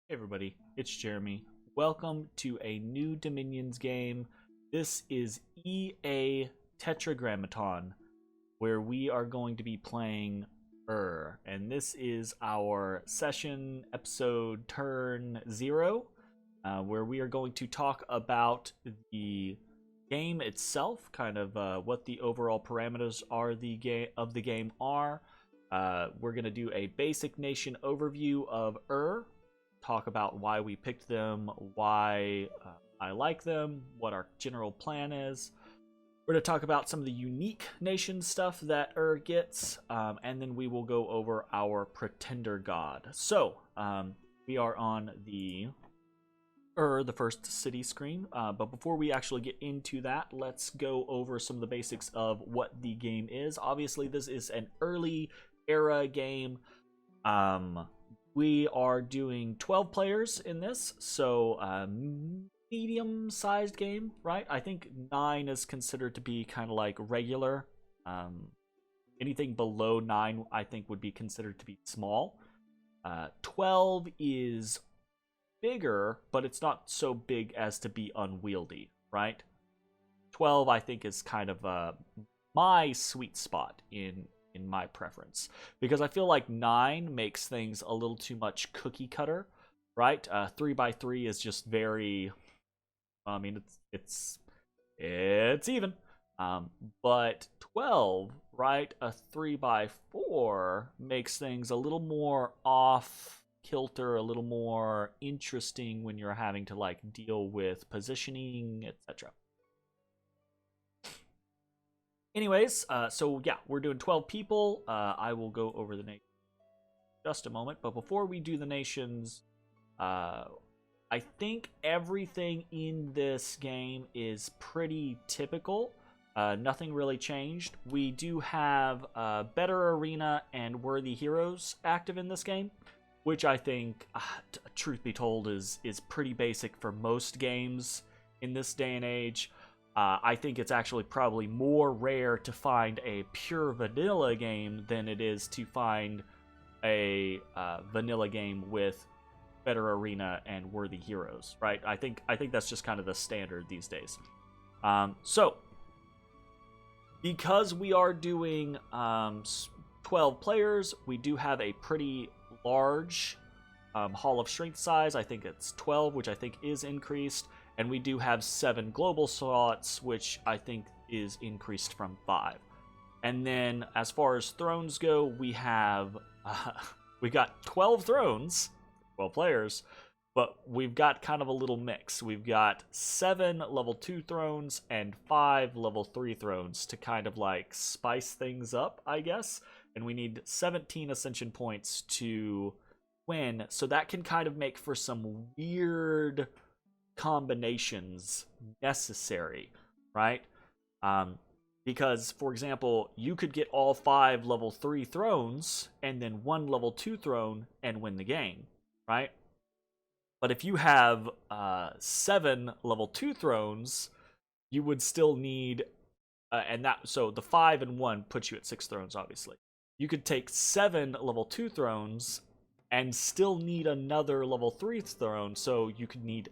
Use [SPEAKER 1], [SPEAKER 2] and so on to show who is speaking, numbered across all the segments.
[SPEAKER 1] Hey everybody, it's Jeremy. Welcome to a new Dominions game. This is EA Tetragrammaton, where we are going to be playing and this is our session episode turn 0, where we are going to talk about the game itself, kind of what the overall parameters are of the game are. We're going to do a basic nation overview of talk about why we picked them, why I like them, what our general plan is. We're going to talk about some of the unique nation stuff that gets, and then we will go over our pretender god. So, we are on the first city screen, but before we actually get into that, let's go over some of the basics of what the game is. Obviously, this is an early era game. We are doing 12 players in this, so medium-sized game, right? I think 9 is considered to be kind of like regular. Anything below 9, I think, would be considered to be small. 12 is bigger, but it's not so big as to be unwieldy, right? 12, I think, is kind of my sweet spot in my preference, because I feel like 9 makes things a little too much cookie cutter, right? 3x3 is just very, I mean, it's even, but 12, right? A 3x4 makes things a little more off kilter, a little more interesting when you're having to like deal with positioning, etc. Anyways, so yeah, we're doing 12 people. I will go over the nation in just a moment. But before we do the nations, I think everything in this game is pretty typical. Nothing really changed. We do have Better Arena and Worthy Heroes active in this game, which I think, truth be told, is pretty basic for most games in this day and age. I think it's actually probably more rare to find a pure vanilla game than it is to find a vanilla game with Better Arena and Worthy Heroes, right? I think that's just kind of the standard these days. So, because we are doing 12 players, we do have a pretty large Hall of Strength size. I think it's 12, which I think is increased. And we do have 7 global slots, which I think is increased from 5. And then, as far as thrones go, we have we got 12 thrones, 12 players, but we've got kind of a little mix. We've got 7 level 2 thrones and 5 level 3 thrones to kind of like spice things up, I guess. And we need 17 ascension points to win, so that can kind of make for some weird combinations necessary, right? Because, for example, you could get all 5 level 3 thrones and then 1 level 2 throne and win the game, right? But if you have 7 level 2 thrones, you would still need so the 5 and 1 puts you at 6 thrones, obviously. You could take 7 level 2 thrones and still need another level 3 throne, so you could need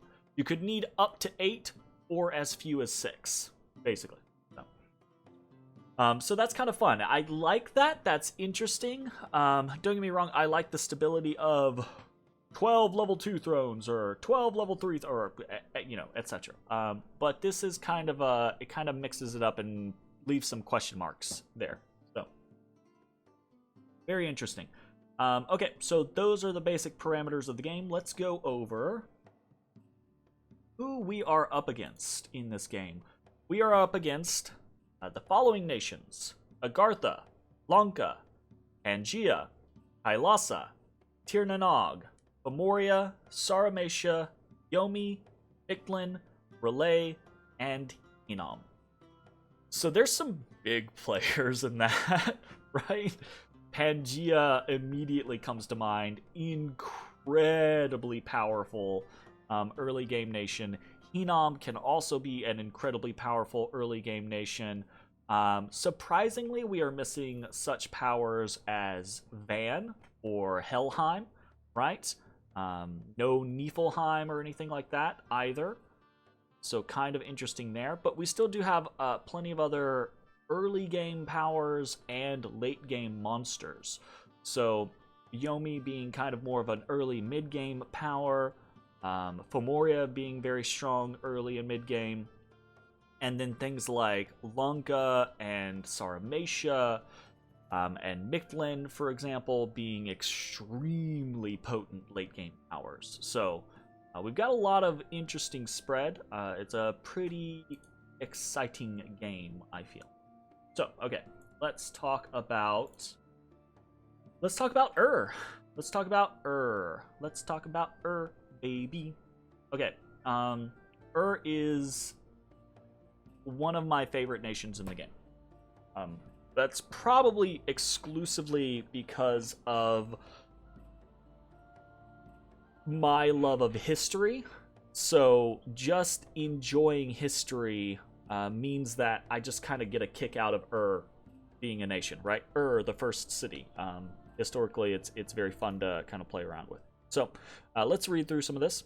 [SPEAKER 1] up to 8 or as few as 6, basically. So that's kind of fun. I like that. That's interesting. Don't get me wrong. I like the stability of 12 level 2 thrones or 12 level 3 or etc. But this is kind of it kind of mixes it up and leaves some question marks there. So very interesting. Okay, so those are the basic parameters of the game. Let's go over who we are up against in this game. We are up against the following nations: Agartha, Lanka, Pangaea, Kailasa, Tirnanog, Memoria, Saramatia, Yomi, Iktlin, Relay, and Enam. So there's some big players in that, right? Pangaea immediately comes to mind. Incredibly powerful early game nation. Enam can also be an incredibly powerful early game nation. Surprisingly, we are missing such powers as Van or Helheim, right? No Niflheim or anything like that either. So kind of interesting there. But we still do have plenty of other early game powers and late game monsters. So Yomi being kind of more of an early mid game power. Fomoria being very strong early and mid game. And then things like Lunka and Saramatia and Mictlan, for example, being extremely potent late game powers. So we've got a lot of interesting spread. It's a pretty exciting game, I feel. So, okay, let's talk about Let's talk about Let's talk about baby. Okay, is one of my favorite nations in the game. That's probably exclusively because of my love of history. So just enjoying history means that I just kind of get a kick out of being a nation, right? The first city. Historically, it's very fun to kind of play around with. So let's read through some of this.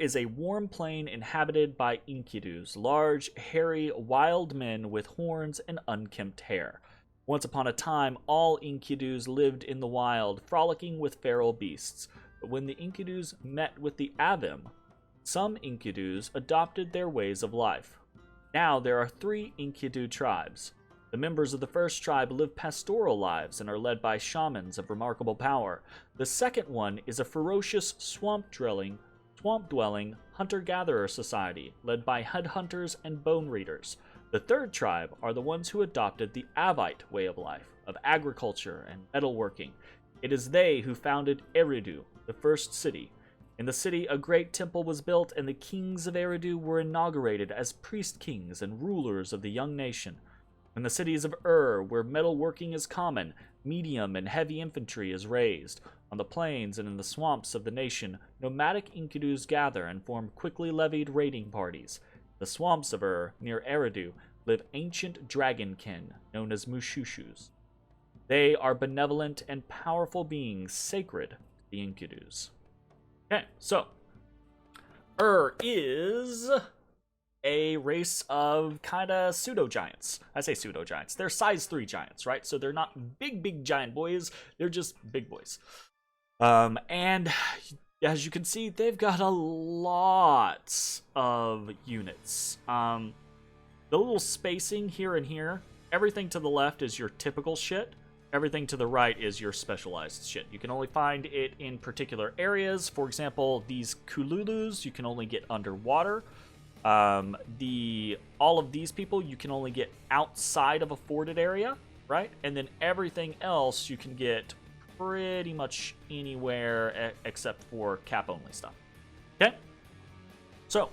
[SPEAKER 1] Is a warm plain inhabited by Enkidus, large, hairy, wild men with horns and unkempt hair. Once upon a time, all Enkidus lived in the wild, frolicking with feral beasts. But when the Enkidus met with the Avim, some Enkidus adopted their ways of life. Now there are 3 Enkidu tribes. The members of the first tribe live pastoral lives and are led by shamans of remarkable power. The second one is a ferocious swamp-dwelling hunter-gatherer society, led by headhunters and bone readers. The third tribe are the ones who adopted the Avite way of life, of agriculture and metalworking. It is they who founded Eridu, the first city. In the city, a great temple was built, and the kings of Eridu were inaugurated as priest-kings and rulers of the young nation. In the cities of where metalworking is common, medium and heavy infantry is raised. On the plains and in the swamps of the nation, nomadic Enkidus gather and form quickly levied raiding parties. The swamps of near Eridu, live ancient dragonkin, known as Mushusus. They are benevolent and powerful beings sacred to the Enkidus. Okay, so, is a race of kind of pseudo-giants. I say pseudo-giants. They're size 3 giants, right? So they're not big giant boys. They're just big boys. And as you can see, they've got a lot of units. The little spacing here and here, everything to the left is your typical shit. Everything to the right is your specialized shit. You can only find it in particular areas. For example, these Kululus you can only get underwater. All of these people you can only get outside of a forded area, right? And then everything else you can get pretty much anywhere except for cap-only stuff. Okay? So,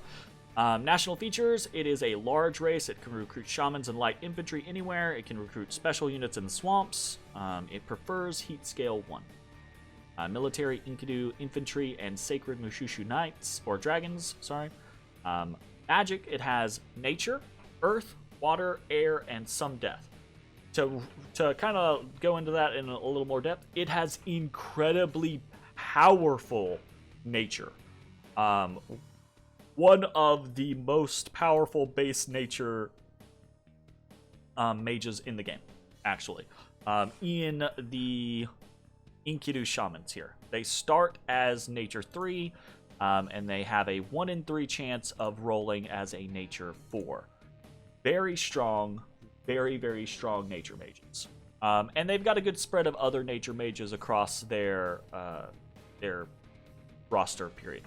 [SPEAKER 1] national features, it is a large race. It can recruit shamans and light infantry anywhere. It can recruit special units in the swamps. It prefers heat scale 1. Military Enkidu infantry and sacred Mushusu knights, or dragons, sorry. Magic, it has nature, earth, water, air, and some death. To kind of go into that in a little more depth, it has incredibly powerful nature. One of the most powerful base nature mages in the game, actually. In the Enkidu Shamans here. They start as nature 3, and they have a 1 in 3 chance of rolling as a nature 4. Very strong, very strong nature mages. And they've got a good spread of other nature mages across their roster period.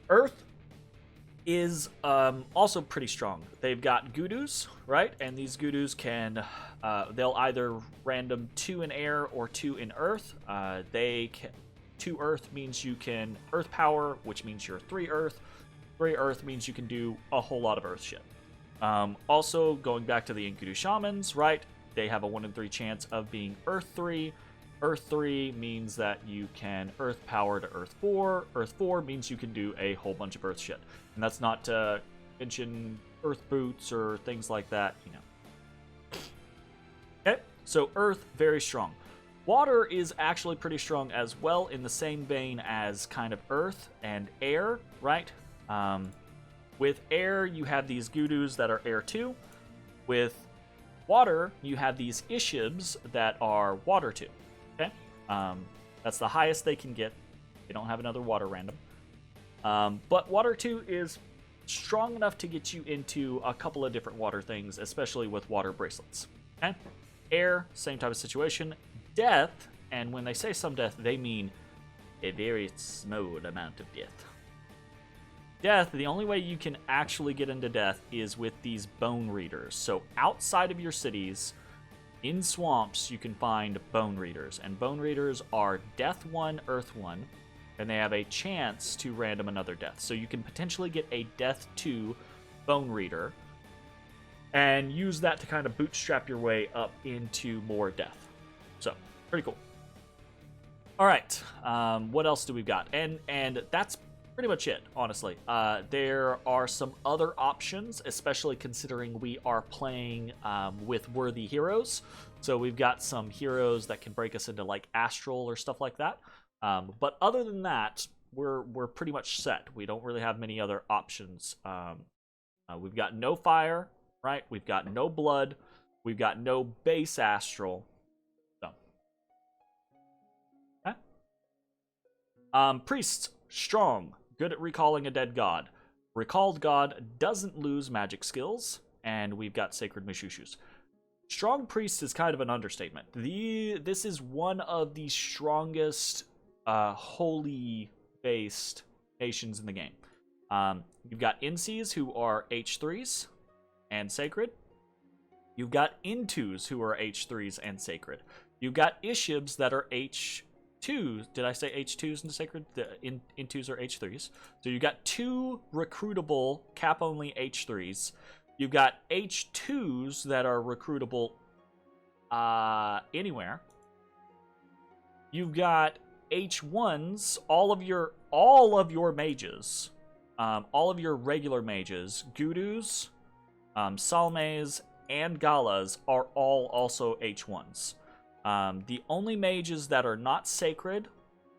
[SPEAKER 1] Earth is also pretty strong. They've got Gudus, right? And these Gudus can, they'll either random 2 in air or 2 in earth. 2 earth means you can earth power, which means you're 3 earth. 3 earth means you can do a whole lot of earth shit. Also, going back to the Enkidu Shamans, right? They have a 1 in 3 chance of being earth 3. Earth 3 means that you can earth power to earth 4. Earth 4 means you can do a whole bunch of earth shit. And that's not to mention earth boots or things like that, you know. Okay, so earth, very strong. Water is actually pretty strong as well, in the same vein as kind of earth and air, right? With air, you have these Gudus that are air 2. With water, you have these Ishibs that are water 2. Okay? That's the highest they can get. They don't have another water random. But water 2 is strong enough to get you into a couple of different water things, especially with water bracelets. Okay? Air, same type of situation. Death, and when they say some death, they mean a very small amount of death. Death, the only way you can actually get into death is with these bone readers. So outside of your cities, in swamps, you can find bone readers. And bone readers are death 1, earth 1, and they have a chance to random another death. So you can potentially get a death 2 bone reader and use that to kind of bootstrap your way up into more death. So, pretty cool. All right, what else do we got? And that's pretty much it, honestly. There are some other options, especially considering we are playing with worthy heroes. So we've got some heroes that can break us into like astral or stuff like that. But other than that, we're pretty much set. We don't really have many other options. We've got no fire, right? We've got no blood. We've got no base astral. Priests, strong, good at recalling a dead god. Recalled god doesn't lose magic skills, and we've got sacred Mushusus. Strong priests is kind of an understatement. This is one of the strongest holy-based nations in the game. You've got Incies, who are H3s and sacred. You've got Intus, who are H3s and sacred. You've got Ishibs that are H2s. Did I say H2s in the sacred? The Intus are H3s. So you got 2 recruitable cap-only H3s. You've got H2s that are recruitable anywhere. You've got H1s, all of your mages, all of your regular mages, Gudus, Salmes, and Galas are all also H1s. The only mages that are not sacred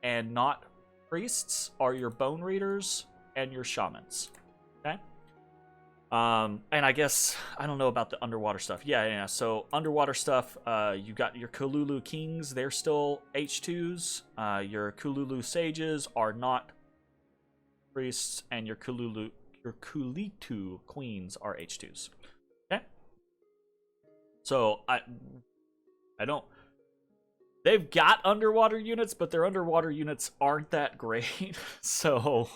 [SPEAKER 1] and not priests are your bone readers and your shamans. Okay? And I guess, I don't know about the underwater stuff. Yeah. So underwater stuff, you got your Kululu kings, they're still H2s. Your Kululu sages are not priests, and your Kulitu queens are H2s. Okay? So I don't... They've got underwater units, but their underwater units aren't that great. So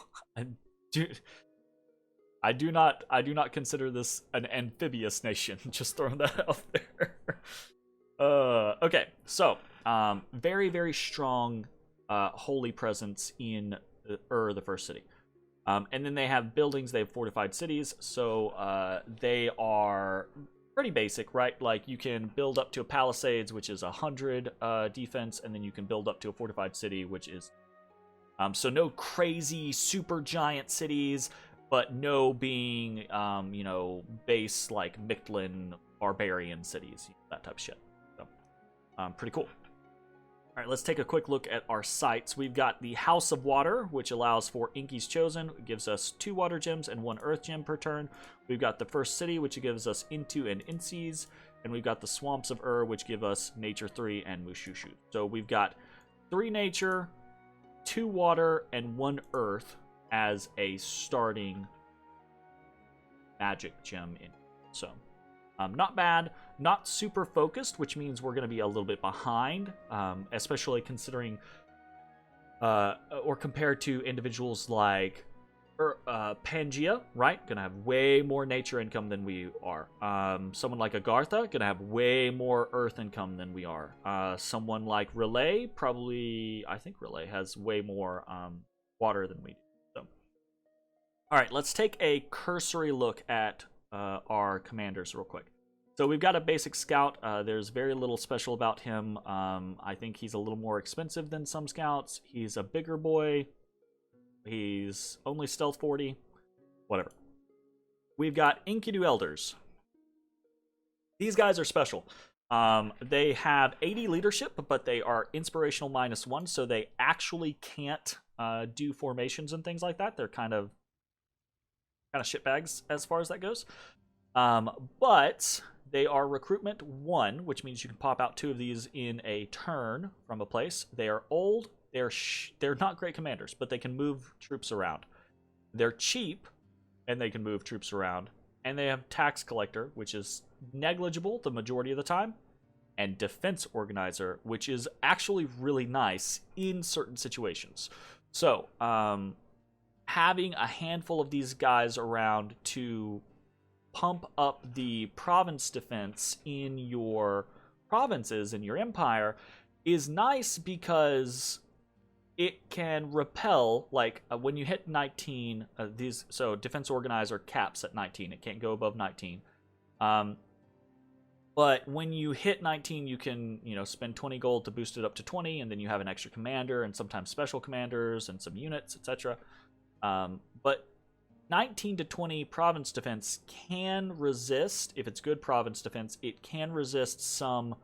[SPEAKER 1] I do not consider this an amphibious nation. Just throwing that out there. Okay, so very, very strong holy presence in the first city. And then they have buildings. They have fortified cities. So they are pretty basic, right? Like you can build up to a palisades, which is 100 defense, and then you can build up to a fortified city, which is so no crazy super giant cities, but no being base like Mictlan barbarian cities, that type of shit. So pretty cool. All right, let's take a quick look at our sites. We've got the House of Water, which allows for Inky's Chosen. It gives us 2 water gems and 1 earth gem per turn. We've got the First City, which gives us Intu and Incies. And we've got the Swamps of which give us Nature 3 and Mushusu. So we've got 3 Nature, 2 Water, and 1 Earth as a starting magic gem in. So not bad, not super focused, which means we're going to be a little bit behind, especially considering or compared to individuals like Pangea, right? Gonna have way more nature income than we are. Someone like Agartha, gonna have way more earth income than we are. Someone like Relay, probably, I think Relay has way more water than we do. So, all right, let's take a cursory look at our commanders real quick. So we've got a basic scout. There's very little special about him. I think he's a little more expensive than some scouts. He's a bigger boy. He's only stealth 40. Whatever. We've got Enkidu Elders. These guys are special. They have 80 leadership, but they are inspirational -1, so they actually can't do formations and things like that. They're kind of shitbags as far as that goes. But they are recruitment 1, which means you can pop out 2 of these in a turn from a place. They are old. They're not great commanders, but they can move troops around. They're cheap, and they can move troops around. And they have tax collector, which is negligible the majority of the time, and defense organizer, which is actually really nice in certain situations. So, having a handful of these guys around to pump up the province defense in your provinces, in your empire, is nice because it can repel, like, when you hit 19, so defense organizer caps at 19. It can't go above 19. But when you hit 19, you can, spend 20 gold to boost it up to 20, and then you have an extra commander, and sometimes special commanders, and some units, etc. But 19 to 20 province defense can resist, if it's good province defense, it can resist some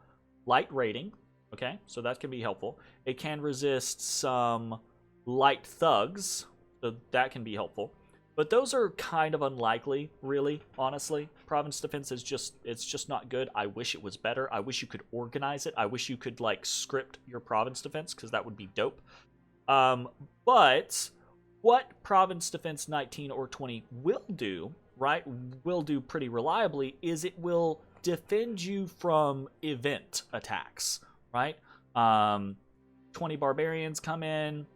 [SPEAKER 1] light raiding. Okay, so that can be helpful. It can resist some light thugs, so that can be helpful. But those are kind of unlikely, really, honestly. Province defense is just not good. I wish it was better. I wish you could organize it. I wish you could, script your province defense, because that would be dope. But what province defense 19 or 20 will do, right, will do pretty reliably, is it will defend you from event attacks, right? 20 barbarians come in,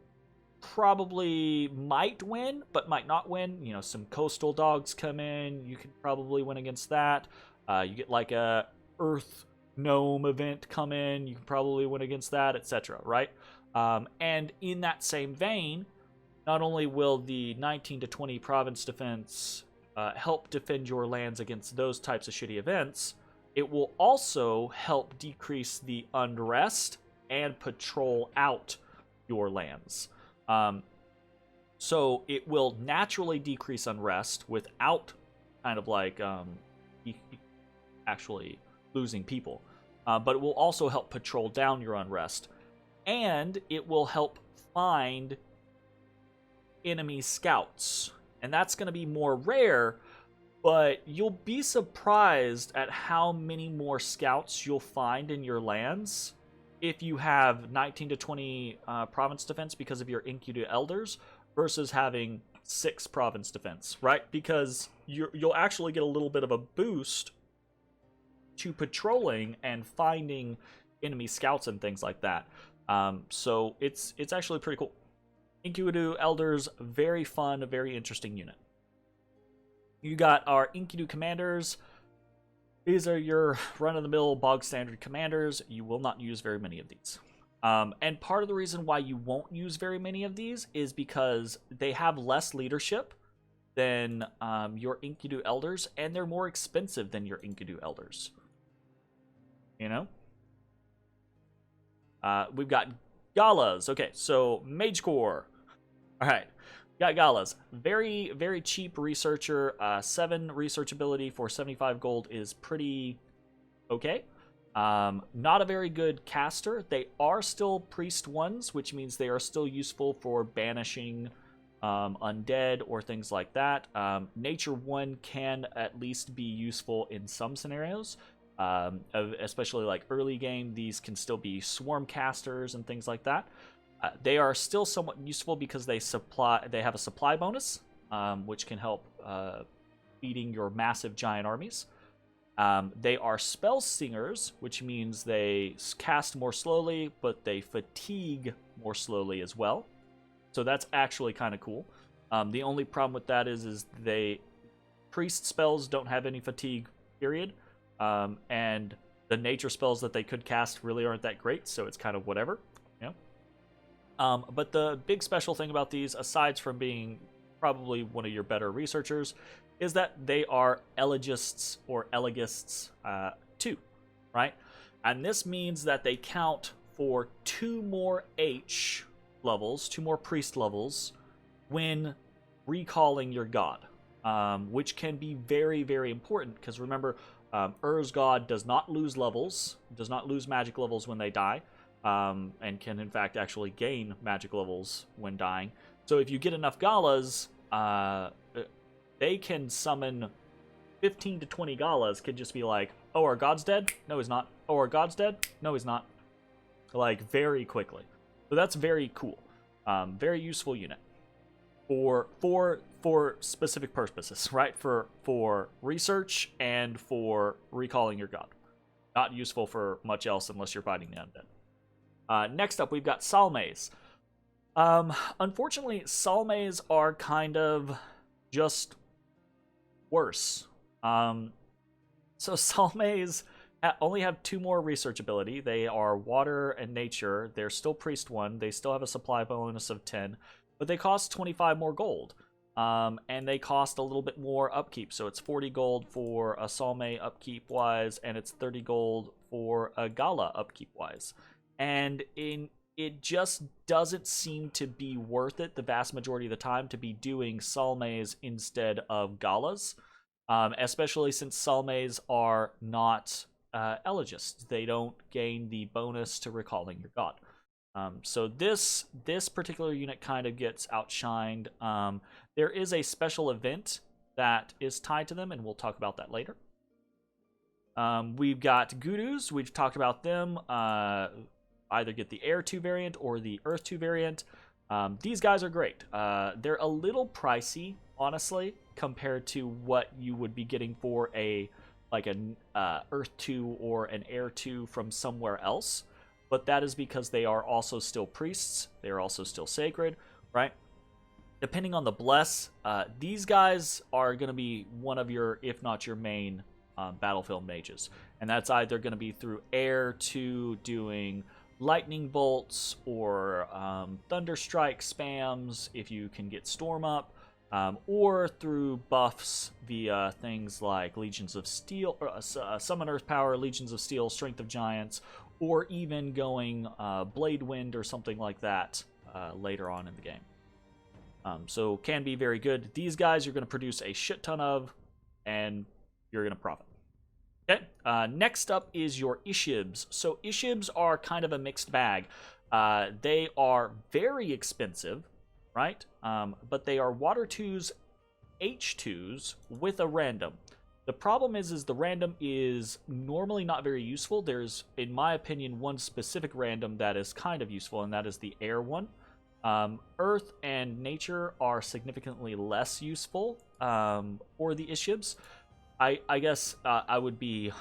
[SPEAKER 1] probably might win, but might not win. Some coastal dogs come in, you can probably win against that. You get a earth gnome event come in, you can probably win against that, etc., right? And in that same vein, not only will the 19 to 20 province defense help defend your lands against those types of shitty events, it will also help decrease the unrest and patrol out your lands. So it will naturally decrease unrest without kind of actually losing people. But it will also help patrol down your unrest. And it will help find enemy scouts. And that's going to be more rare, but you'll be surprised at how many more scouts you'll find in your lands if you have 19 to 20 province defense because of your Enkidu elders versus having 6 province defense, right? Because you'll actually get a little bit of a boost to patrolling and finding enemy scouts and things like that. So it's actually pretty cool. Enkidu elders, very fun, very interesting unit. You got our Enkidu commanders. These are your run-of-the-mill, bog-standard commanders. You will not use very many of these. And part of the reason why you won't use very many of these is because they have less leadership than your Enkidu elders, and they're more expensive than your Enkidu elders. We've got Galas. Okay, so Mage Corps. All right. Got Galas. Very, very cheap researcher. 7 research ability for 75 gold is pretty okay. Not a very good caster. They are still priest 1s, which means they are still useful for banishing undead or things like that. Nature 1 can at least be useful in some scenarios. Especially early game, these can still be swarm casters and things like that. They are still somewhat useful because they have a supply bonus, which can help feeding your massive giant armies. They are spell singers, which means they cast more slowly, but they fatigue more slowly as well. So that's actually kind of cool. The only problem with that is priest spells don't have any fatigue, period. And the nature spells that they could cast really aren't that great, so it's kind of whatever. But the big special thing about these, aside from being probably one of your better researchers, is that they are elegists or elegists 2, right? And this means that they count for 2 more H levels, 2 more priest levels, when recalling your god, which can be very, very important, because remember, God does not lose levels, does not lose magic levels when they die, and can in fact actually gain magic levels when dying. So if you get enough Galas, they can summon 15 to 20 Galas, can just be like, oh, our god's dead? No, he's not. Oh, our god's dead? No, he's not. Like, very quickly. So that's very cool. Very useful unit. For specific purposes, right? For research and for recalling your god. Not useful for much else unless you're fighting the undead. Next up, we've got Salmes. Unfortunately, Salmes are kind of just worse. So Salmes only have 2 more research ability. They are water and nature. They're still priest 1. They still have a supply bonus of 10, but they cost 25 more gold. And they cost a little bit more upkeep. So it's 40 gold for a Salme upkeep wise, and it's 30 gold for a Gala upkeep wise. And it just doesn't seem to be worth it the vast majority of the time to be doing Salmes instead of Galas. Especially since Salmes are not elegists. They don't gain the bonus to recalling your god. So this particular unit kind of gets outshined. There is a special event that is tied to them, and we'll talk about that later. We've got Gurus. We've talked about them. Either get the Air 2 variant or the Earth 2 variant. These guys are great. They're a little pricey, honestly, compared to what you would be getting for an Earth 2 or an Air 2 from somewhere else. But that is because they are also still priests. They are also still sacred, right? Depending on the bless, these guys are going to be one of your, if not your main, battlefield mages. And that's either going to be through Air 2 doing lightning bolts or thunder strike spams if you can get storm up, or through buffs via things like Legions of Steel, Summoner's Power, Legions of Steel, Strength of Giants, or even going Blade Wind or something like that later on in the game. So can be very good. These guys you're going to produce a shit ton of, and you're going to profit. Okay, next up is your Ishibs. So Ishibs are kind of a mixed bag. They are very expensive, right? But they are Water 2s, H2s with a random. The problem is the random is normally not very useful. There's, in my opinion, one specific random that is kind of useful, and that is the Air one. Earth and Nature are significantly less useful for the Ishibs. I guess I would be...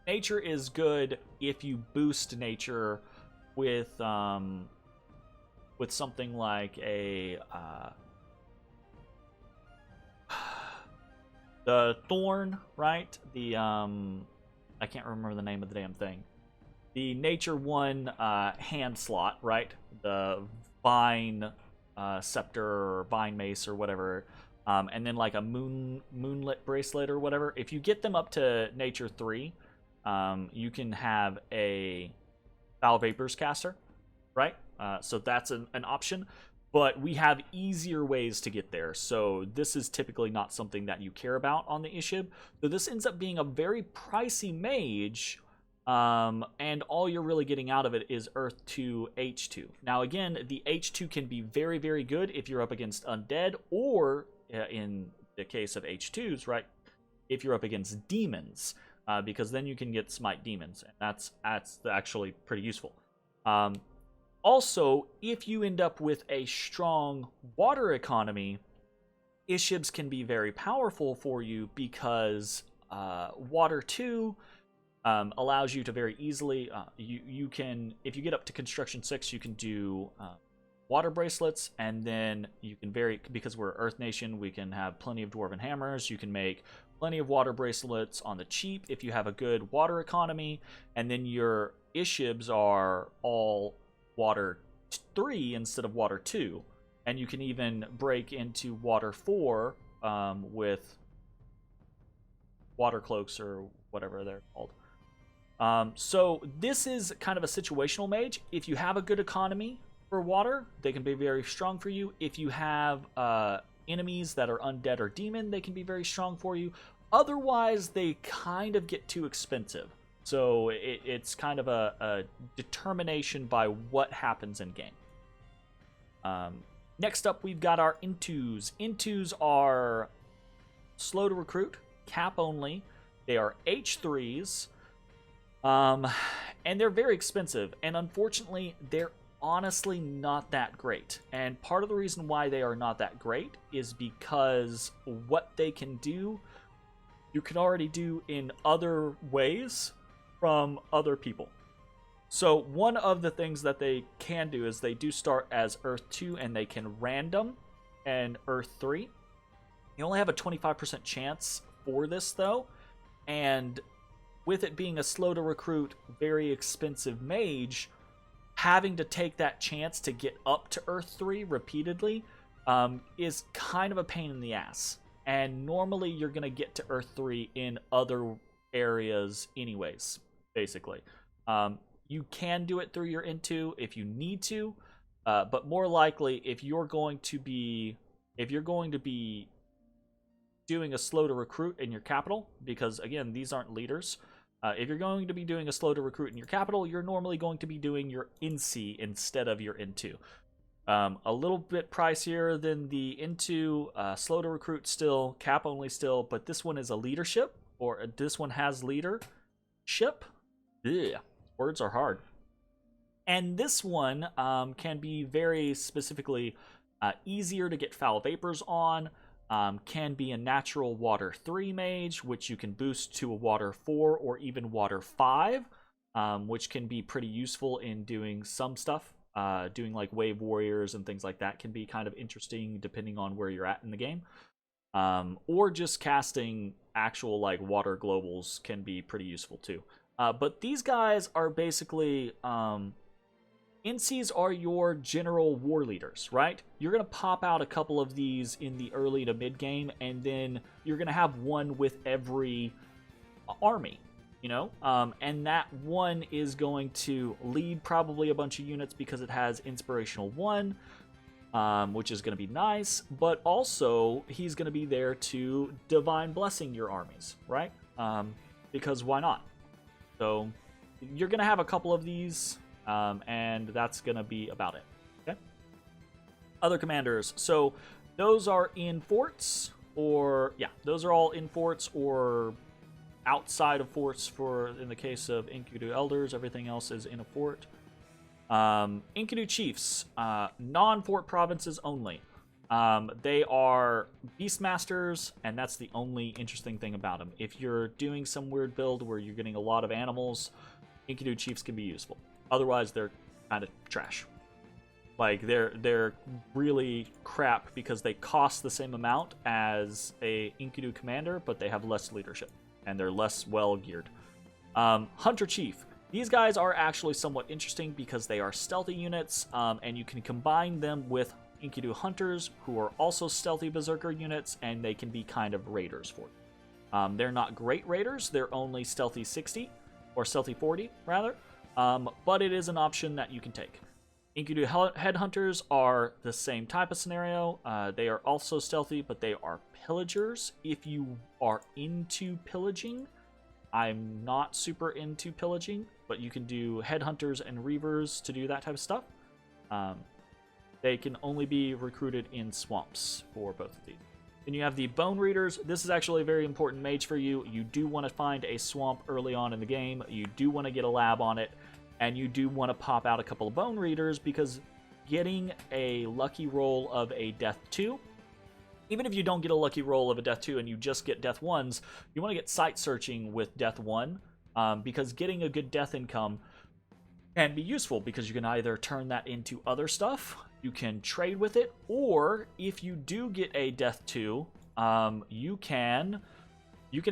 [SPEAKER 1] Nature is good if you boost Nature with something like a... the Thorn, right? The, I can't remember the name of the damn thing. The Nature 1 hand slot, right? The Vine Scepter or Vine Mace or whatever. And then like a Moonlit Bracelet or whatever. If you get them up to Nature 3, you can have a Foul Vapors caster, right? So that's an option. But we have easier ways to get there, so this is typically not something that you care about on the Ishib. So this ends up being a very pricey mage, and all you're really getting out of it is Earth 2, H2. Now again, the H2 can be very, very good if you're up against undead, or in the case of H2s, right, if you're up against demons, because then you can get Smite Demons, and that's actually pretty useful. Also, if you end up with a strong water economy, Ishibs can be very powerful for you because Water 2 allows you to very easily, you can, if you get up to Construction 6, you can do water bracelets, and then you can because we're Earth Nation, we can have plenty of Dwarven Hammers, you can make plenty of water bracelets on the cheap if you have a good water economy, and then your Ishibs are all Water 3 instead of Water 2, and you can even break into Water 4 with water cloaks or whatever they're called. So this is kind of a situational mage. If you have a good economy for water, they can be very strong for you. If you have enemies that are undead or demon, they can be very strong for you. Otherwise, they kind of get too expensive. So it's kind of a determination by what happens in game. Next up, we've got our Intus. Intus are slow to recruit, cap only. They are H3s, and they're very expensive. And unfortunately, they're honestly not that great. And part of the reason why they are not that great is because what they can do, you can already do in other ways from other people. So one of the things that they can do is they do start as Earth 2 and they can random and Earth 3. You only have a 25% chance for this though, and with it being a slow to recruit, very expensive mage, having to take that chance to get up to Earth 3 repeatedly is kind of a pain in the ass. And normally you're going to get to Earth 3 in other areas anyways, basically. You can do it through your Into if you need to, but more likely if you're going to be doing a slow to recruit in your capital, because again, these aren't leaders. If you're going to be doing a slow to recruit in your capital, you're normally going to be doing your INSEE instead of your Into. A little bit pricier than the Into, slow to recruit still, cap only still, but this one is a leadership, or this one has leadership. Ugh, words are hard. And this one can be very specifically easier to get foul vapors on. Can be a natural water 3 mage, which you can boost to a water 4 or even water 5, which can be pretty useful in doing some stuff. Doing like wave warriors and things like that can be kind of interesting depending on where you're at in the game. Or just casting actual like water globals can be pretty useful too. But these guys are basically NCs are your general war leaders, right? You're going to pop out a couple of these in the early to mid game, and then you're going to have one with every army, you know? And that one is going to lead probably a bunch of units because it has Inspirational 1, which is going to be nice, but also he's going to be there to Divine Blessing your armies, right? Because why not? So you're going to have a couple of these, and that's going to be about it. Okay. Other commanders. So those are in forts, or yeah, those are all in forts or outside of forts. For in the case of Enkidu elders, everything else is in a fort. Enkidu chiefs, non-fort provinces only. They are beastmasters, and that's the only interesting thing about them. If you're doing some weird build where you're getting a lot of animals, Enkidu chiefs can be useful. Otherwise, they're kind of trash. Like, they're really crap because they cost the same amount as a Enkidu commander, but they have less leadership, and they're less well geared. Hunter chief. These guys are actually somewhat interesting because they are stealthy units, and you can combine them with Enkidu hunters, who are also stealthy berserker units, and they can be kind of raiders for you. They're not great raiders, they're only stealthy 60, or stealthy 40, rather. But it is an option that you can take. Enkidu headhunters are the same type of scenario. They are also stealthy, but they are pillagers. If you are into pillaging, I'm not super into pillaging, but you can do headhunters and reavers to do that type of stuff. They can only be recruited in swamps for both of these. Then you have the Bone Readers. This is actually a very important mage for you. You do want to find a swamp early on in the game. You do want to get a lab on it. And you do want to pop out a couple of Bone Readers because getting a lucky roll of a Death 2, even if you don't get a lucky roll of a Death 2 and you just get Death 1s, you want to get site searching with Death 1 because getting a good Death income can be useful because you can either turn that into other stuff, you can trade with it, or if you do get a Death 2, you can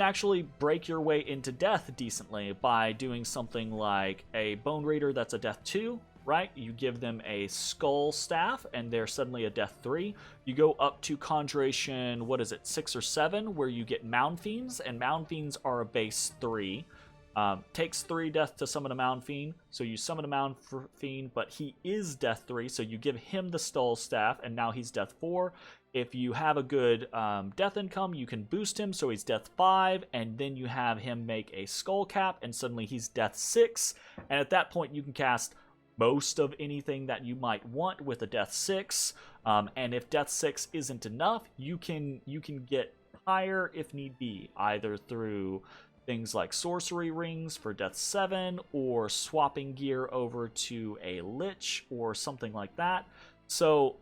[SPEAKER 1] actually break your way into death decently by doing something like a Bone Raider that's a Death 2, right? You give them a Skull Staff, and they're suddenly a Death 3. You go up to Conjuration, 6 or 7, where you get Mound Fiends, and Mound Fiends are a base 3. Takes 3 death to summon a Mound Fiend, so you summon a Mound Fiend, but he is death 3, so you give him the Skull Staff, and now he's death 4. If you have a good death income, you can boost him, so he's death 5, and then you have him make a Skull Cap, and suddenly he's death 6, and at that point you can cast most of anything that you might want with a death 6, and if death 6 isn't enough, you can get higher if need be, either through things like sorcery rings for death 7, or swapping gear over to a lich or something like that. So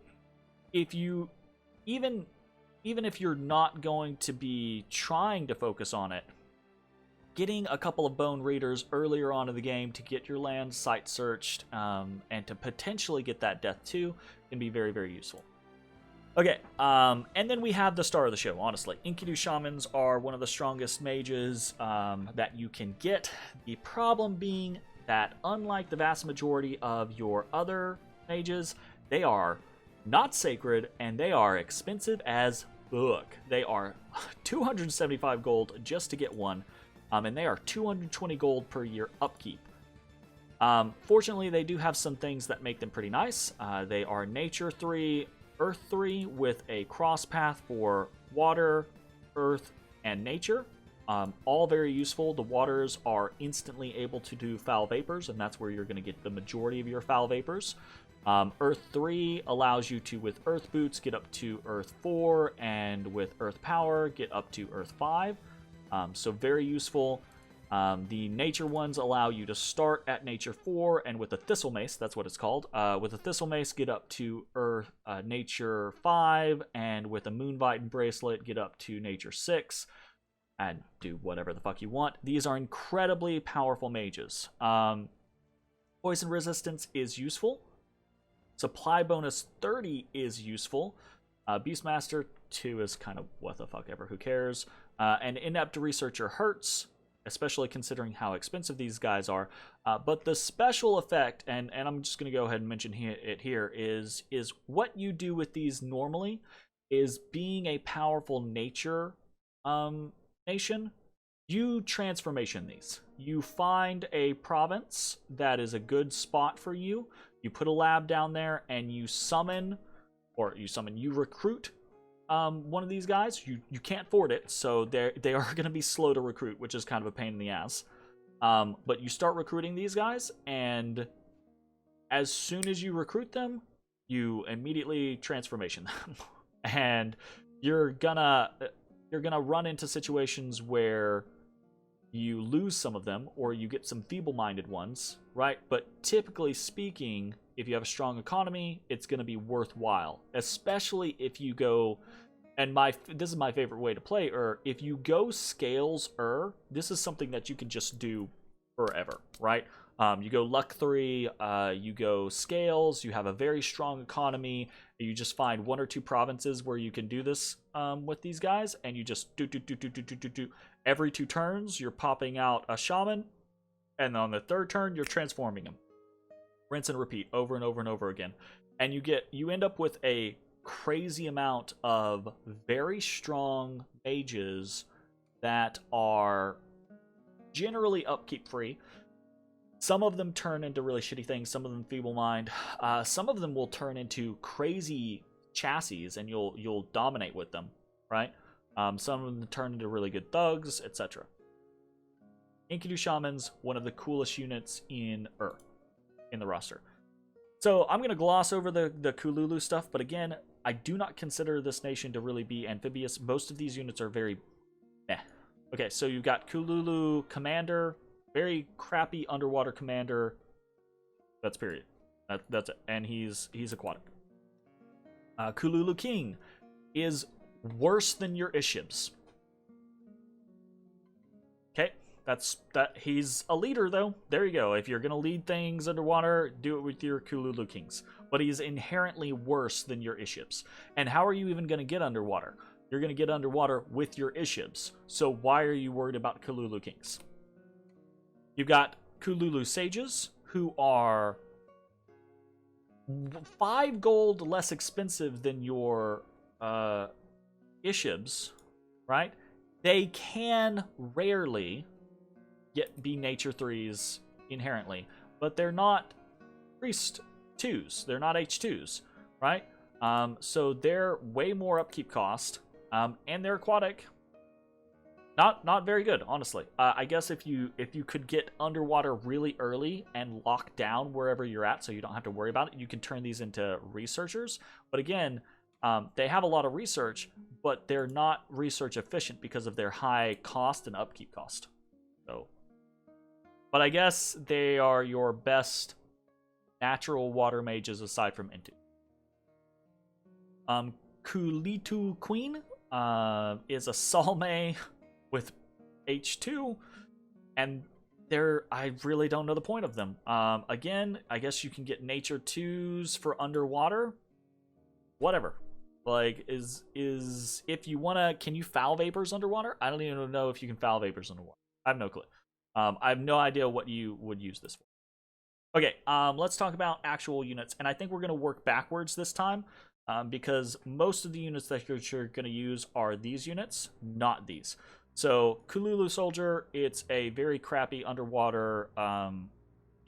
[SPEAKER 1] if you even if you're not going to be trying to focus on it, getting a couple of bone readers earlier on in the game to get your land site searched and to potentially get that death 2 can be very, very useful. Okay, and then we have the star of the show, honestly. Enkidu Shamans are one of the strongest mages that you can get. The problem being that, unlike the vast majority of your other mages, they are not sacred, and they are expensive as fuck. They are 275 gold just to get one, and they are 220 gold per year upkeep. Fortunately, they do have some things that make them pretty nice. They are Nature 3, Earth 3 with a cross path for water, earth, and nature. All very useful. The waters are instantly able to do foul vapors, and that's where you're going to get the majority of your foul vapors. Earth 3 allows you to, with Earth Boots, get up to Earth 4, and with Earth Power, get up to Earth 5. So very useful. The nature ones allow you to start at nature 4, and with a thistle mace, that's what it's called, with a thistle mace get up to earth nature 5, and with a moonbite bracelet get up to nature 6, and do whatever the fuck you want. These are incredibly powerful mages. Poison resistance is useful. Supply bonus 30 is useful. Beastmaster 2 is kind of what the fuck ever, who cares. And Inept Researcher hurts, especially considering how expensive these guys are. But the special effect, and I'm just going to go ahead and mention it here, is what you do with these normally is, being a powerful nature nation, you transformation these. You find a province that is a good spot for you, you put a lab down there, and you recruit one of these guys. You can't afford it, so they are going to be slow to recruit, which is kind of a pain in the ass. But you start recruiting these guys, and as soon as you recruit them, you immediately transformation them. And you're gonna run into situations where you lose some of them, or you get some feeble-minded ones, right? But typically speaking, if you have a strong economy, it's going to be worthwhile, especially if you go, and this is my favorite way to play if you go scales this is something that you can just do forever, right? You go luck 3, you go scales, you have a very strong economy, you just find 1 or 2 provinces where you can do this with these guys, and you just do. Every 2 turns, you're popping out a shaman, and on the 3rd turn, you're transforming him. Rinse and repeat over and over and over again. And you end up with a crazy amount of very strong mages that are generally upkeep free. Some of them turn into really shitty things, some of them feeble mind. Some of them will turn into crazy chassis, and you'll dominate with them, right? Some of them turn into really good thugs, etc. Enkidu Shamans, one of the coolest units in the roster. So I'm going to gloss over the Kululu stuff, but again, I do not consider this nation to really be amphibious. Most of these units are very meh. Okay, so you've got Kululu Commander, very crappy underwater commander. That's period. That's it. And he's aquatic. Kululu King is worse than your Ishibs. Okay, he's a leader though. There you go. If you're gonna lead things underwater, do it with your Kululu Kings. But he's inherently worse than your Ishibs. And how are you even gonna get underwater? You're gonna get underwater with your Ishibs. So why are you worried about Kululu Kings? You've got Kululu Sages, who are 5 gold less expensive than your Ishibs, right? They can rarely be nature 3s inherently, but they're not priest 2s. They're not H2s, right? So they're way more upkeep cost, and they're aquatic. Not very good, honestly. I guess if you could get underwater really early and lock down wherever you're at, so you don't have to worry about it, you can turn these into researchers. But again, they have a lot of research, but they're not research efficient because of their high cost and upkeep cost. So, but I guess they are your best natural water mages aside from Enkidu. Kulitu Queen is a Salme with H2, and I really don't know the point of them. Again, I guess you can get nature 2s for underwater. Whatever. Like, if you wanna, can you foul vapors underwater? I don't even know if you can foul vapors underwater. I have no clue. I have no idea what you would use this for. Okay, let's talk about actual units, and I think we're gonna work backwards this time, because most of the units that you're gonna use are these units, not these. So, Kululu Soldier, it's a very crappy underwater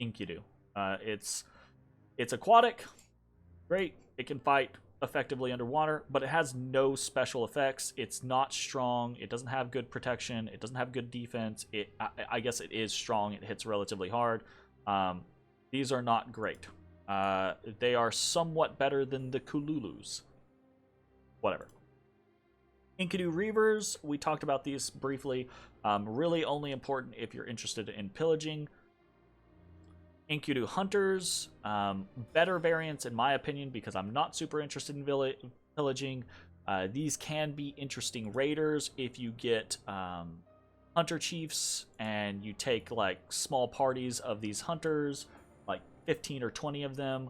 [SPEAKER 1] Enkidu. It's aquatic, great, it can fight effectively underwater, but it has no special effects. It's not strong, it doesn't have good protection, it doesn't have good defense. I guess it is strong, it hits relatively hard. These are not great. They are somewhat better than the Kululus. Whatever. Enkidu Reavers, we talked about these briefly. Really only important if you're interested in pillaging. Enkidu Hunters, better variants in my opinion because I'm not super interested in pillaging. These can be interesting raiders if you get hunter chiefs and you take like small parties of these hunters, like 15 or 20 of them.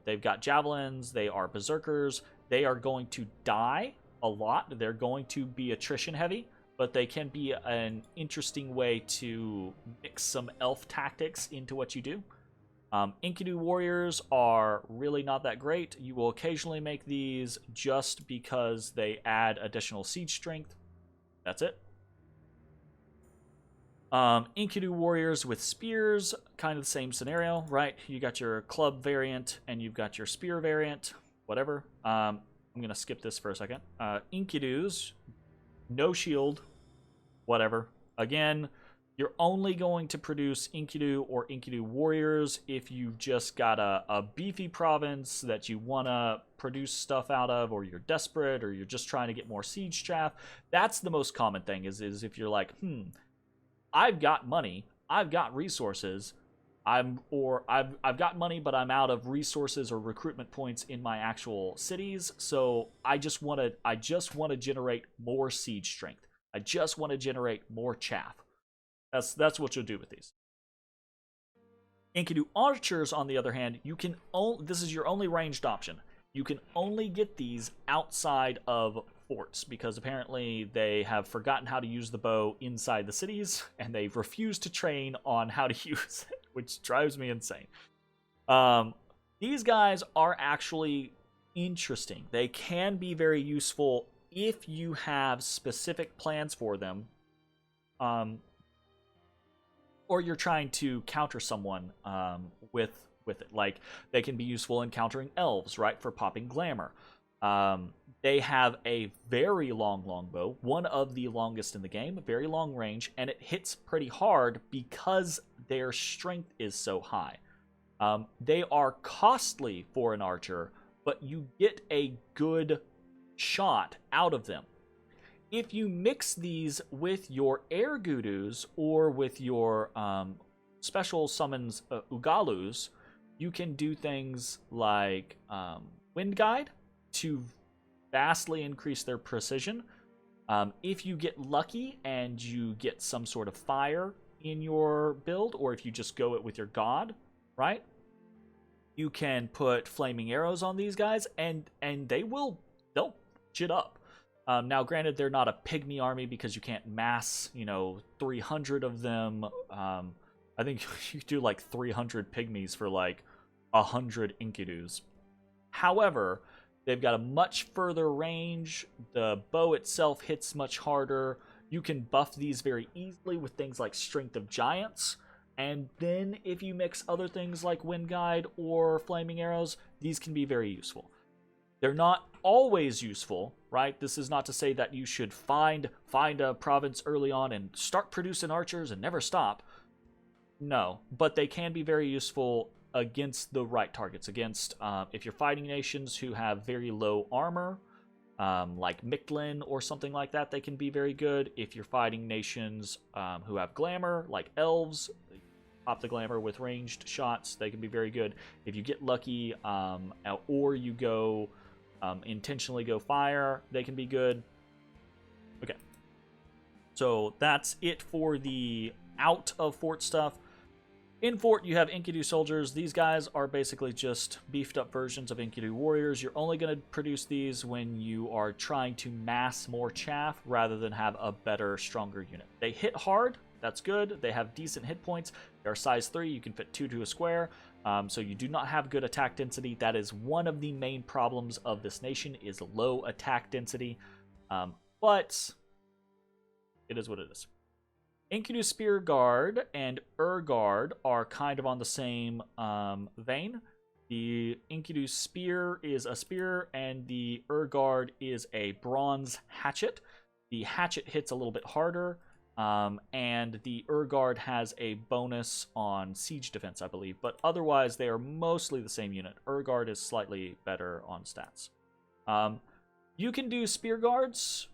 [SPEAKER 1] They've got javelins, they are berserkers, they are going to die a lot, they're going to be attrition heavy, but they can be an interesting way to mix some elf tactics into what you do. Enkidu warriors are really not that great. You will occasionally make these just because they add additional siege strength. That's it. Enkidu warriors with spears, kind of the same scenario, right? You got your club variant and you've got your spear variant, whatever. I'm going to skip this for a second. Enkidus, no shield, whatever. Again, you're only going to produce Enkidu or Enkidu warriors if you've just got a beefy province that you want to produce stuff out of, or you're desperate, or you're just trying to get more siege chaff. That's the most common thing, is if you're like, I've got money, I've got resources, I've got money, but I'm out of resources or recruitment points in my actual cities, so I just want to generate more siege strength. I just want to generate more chaff. That's what you'll do with these. Enkidu archers, on the other hand, this is your only ranged option. You can only get these outside of forts, because apparently they have forgotten how to use the bow inside the cities, and they've refused to train on how to use it, which drives me insane. These guys are actually interesting. They can be very useful if you have specific plans for them, or you're trying to counter someone with it. Like, they can be useful in countering elves, right, for popping glamour. They have a very long bow, one of the longest in the game, very long range, and it hits pretty hard because their strength is so high. They are costly for an archer, but you get a good shot out of them. If you mix these with your air gudus or with your special summons ugalus, you can do things like wind guide to vastly increase their precision. If you get lucky and you get some sort of fire in your build, or if you just go it with your god, right, you can put flaming arrows on these guys, and they'll shit up. Now, granted, they're not a pygmy army because you can't mass, 300 of them. I think you do like 300 pygmies for like 100 Enkidus. However, they've got a much further range. The bow itself hits much harder. You can buff these very easily with things like Strength of Giants, and then if you mix other things like Wind Guide or Flaming Arrows, these can be very useful. They're not always useful, right? This is not to say that you should find a province early on and start producing archers and never stop. No, but they can be very useful against the right targets. Against if you're fighting nations who have very low armor, like Mictlan or something like that, they can be very good. If you're fighting nations who have glamour, like elves, pop the glamour with ranged shots, they can be very good. If you get lucky, or you go intentionally go fire, they can be good. Okay, so that's it for the out of fort stuff. In fort, you have Enkidu soldiers. These guys are basically just beefed up versions of Enkidu warriors. You're only going to produce these when you are trying to mass more chaff rather than have a better, stronger unit. They hit hard. That's good. They have decent hit points. They're size 3. You can fit 2 to a square. So you do not have good attack density. That is one of the main problems of this nation, is low attack density. But it is what it is. Enkidu Spear Guard and Guard are kind of on the same vein. The Enkidu Spear is a spear, and the Guard is a bronze hatchet. The hatchet hits a little bit harder, and the Guard has a bonus on siege defense, I believe. But otherwise, they are mostly the same unit. Guard is slightly better on stats. You can do Spear Guards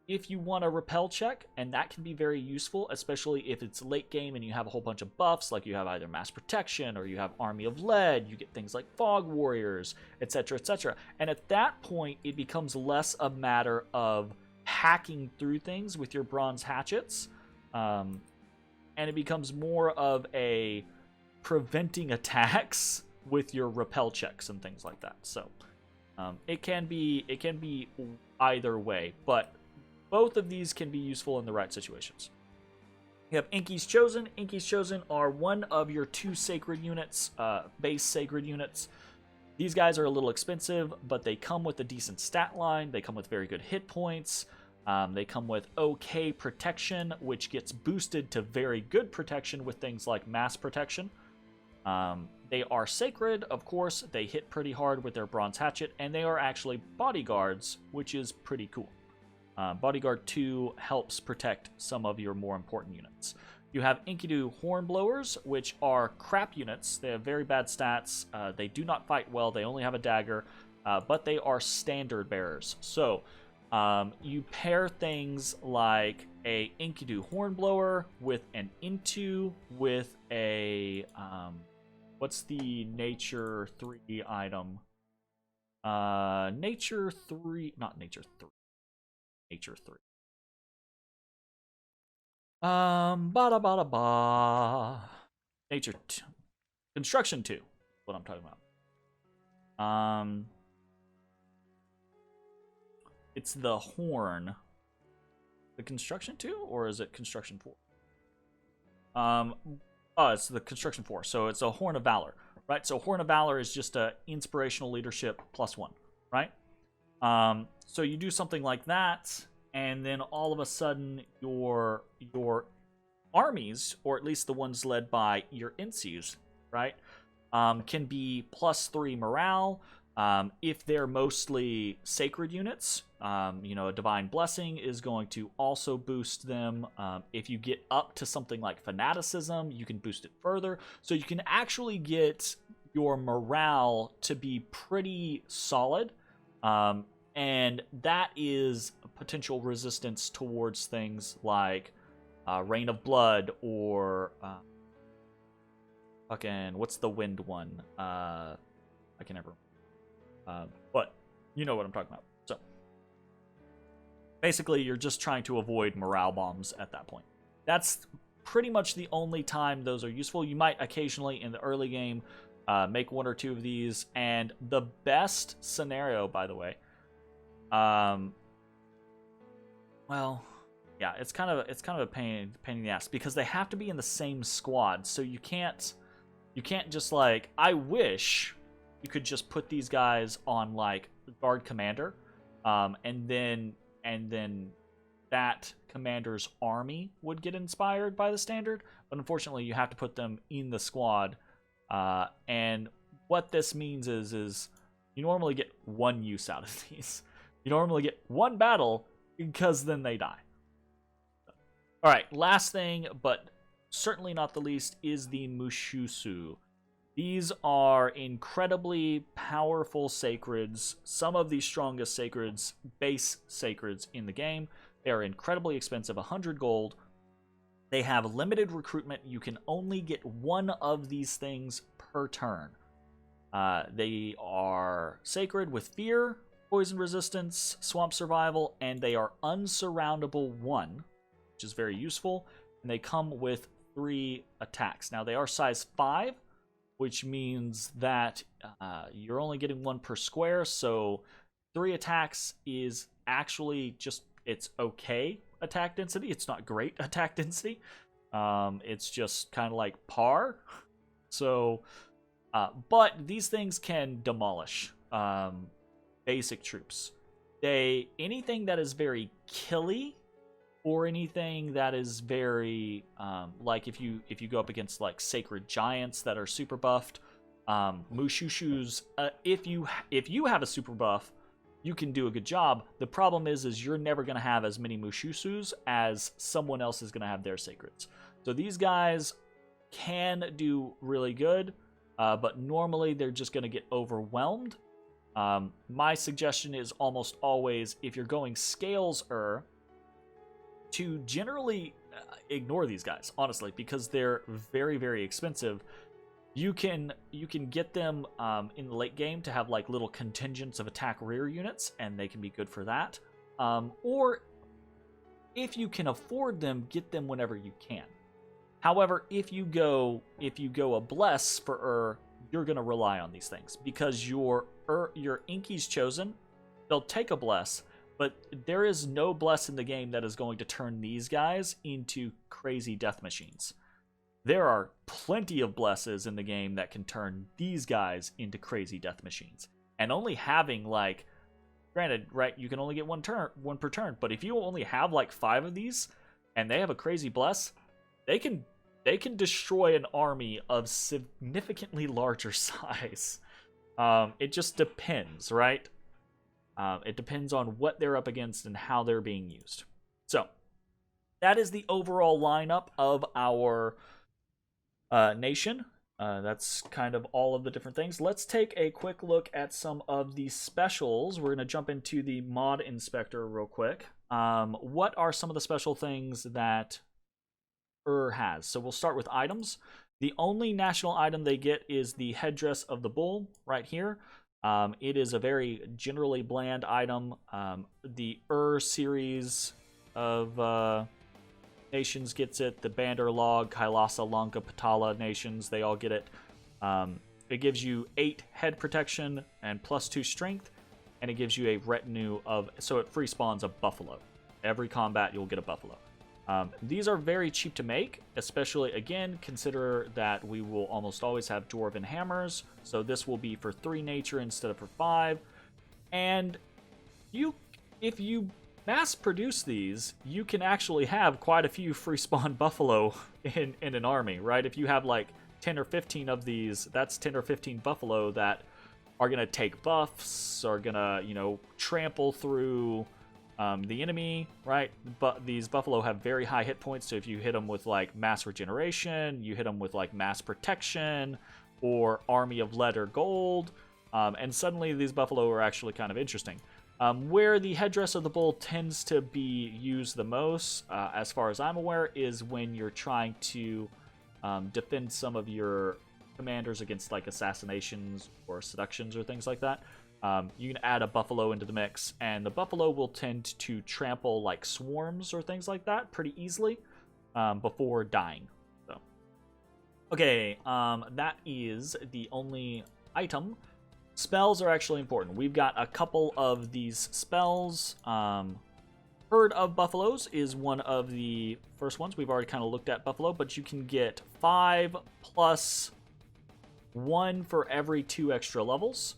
[SPEAKER 1] if you want a repel check, and that can be very useful, especially if it's late game and you have a whole bunch of buffs, like you have either mass protection or you have Army of Lead, you get things like Fog Warriors, etc., etc. And at that point, it becomes less a matter of hacking through things with your bronze hatchets, and it becomes more of a preventing attacks with your repel checks and things like that. So it can be either way, but both of these can be useful in the right situations. You have Enki's Chosen. Enki's Chosen are one of your 2 sacred units, base sacred units. These guys are a little expensive, but they come with a decent stat line. They come with very good hit points. They come with okay protection, which gets boosted to very good protection with things like mass protection. They are sacred, of course. They hit pretty hard with their bronze hatchet, and they are actually bodyguards, which is pretty cool. Bodyguard 2 helps protect some of your more important units. You have Enkidu Hornblowers, which are crap units. They have very bad stats. They do not fight well. They only have a dagger, but they are standard bearers. So you pair things like a Enkidu Hornblower with an Intu with a what's the Nature 3 item? Nature 3, not Nature 3. Nature 3. Nature 2. Construction 2. What I'm talking about. It's the horn. The construction 2, or is it construction 4? It's the construction 4. So it's a horn of valor, right? So horn of valor is just a inspirational leadership +1, right? So you do something like that, and then all of a sudden your armies, or at least the ones led by your Insius, right, can be +3 morale. If they're mostly sacred units, a divine blessing is going to also boost them. If you get up to something like fanaticism, you can boost it further. So you can actually get your morale to be pretty solid. And that is a potential resistance towards things like Rain of Blood or what's the wind one? I can never remember. But you know what I'm talking about. So basically, you're just trying to avoid morale bombs at that point. That's pretty much the only time those are useful. You might occasionally in the early game make 1 or 2 of these, and the best scenario, by the way, well, yeah, it's kind of a pain in the ass because they have to be in the same squad. So you can't just like, I wish you could just put these guys on like guard commander, and then that commander's army would get inspired by the standard, but unfortunately you have to put them in the squad. And what this means is you normally get one use out of these. You normally get one battle, because then they die. All right, last thing, but certainly not the least, is the Mushusu. These are incredibly powerful sacreds, some of the strongest sacreds, base sacreds in the game. They are incredibly expensive, 100 gold. They have limited recruitment. You can only get one of these things per turn. They are sacred with fear, poison resistance, swamp survival, and they are unsurroundable 1, which is very useful. And they come with 3 attacks. Now, they are size 5, which means that you're only getting 1 per square, so 3 attacks is actually just, it's okay attack density. It's not great attack density. It's just kind of like par. So, but these things can demolish basic troops. Anything that is very killy, or anything that is very like if you go up against like sacred giants that are super buffed, Mushushus, if you have a super buff, you can do a good job. The problem is you're never going to have as many Mushusus as someone else is going to have their sacreds. So these guys can do really good, but normally they're just going to get overwhelmed. My suggestion is almost always, if you're going scales-er, to generally ignore these guys, honestly, because they're very, very expensive. You can get them in the late game to have like little contingents of attack rear units, and they can be good for that. Or if you can afford them, get them whenever you can. However, if you go a bless for you're gonna rely on these things because your Inky's chosen. They'll take a bless, but there is no bless in the game that is going to turn these guys into crazy death machines. There are plenty of blesses in the game that can turn these guys into crazy death machines. And only having like, granted, right, you can only get one per turn, but if you only have like 5 of these and they have a crazy bless, they can destroy an army of significantly larger size. It just depends, right? It depends on what they're up against and how they're being used. So, that is the overall lineup of our nation. That's kind of all of the different things. Let's take a quick look at some of the specials. We're going to jump into the mod inspector real quick. What are some of the special things that has? So we'll start with items. The only national item they get is the headdress of the bull right here. It is a very generally bland item. The series of nations gets it. The Bandar Log, Kailasa, Lanka, Patala nations, they all get it. It gives you 8 head protection and +2 strength, and it gives you a retinue of, so it free spawns a buffalo. Every combat you'll get a buffalo. These are very cheap to make, especially, again, consider that we will almost always have dwarven hammers, so this will be for 3 nature instead of for 5. And if you mass produce these, you can actually have quite a few free spawn buffalo in an army, right? If you have like 10 or 15 of these, that's 10 or 15 buffalo that are going to take buffs, are going to, trample through the enemy, right? But these buffalo have very high hit points, so if you hit them with like mass regeneration, you hit them with like mass protection or army of lead or gold, and suddenly these buffalo are actually kind of interesting. Where the headdress of the bull tends to be used the most, as far as I'm aware, is when you're trying to defend some of your commanders against like assassinations or seductions or things like that. You can add a buffalo into the mix, and the buffalo will tend to trample like swarms or things like that pretty easily before dying. So, okay, that is the only item. Spells are actually important. We've got a couple of these spells. Herd of Buffaloes is one of the first ones. We've already kind of looked at Buffalo, but you can get 5 plus 1 for every 2 extra levels.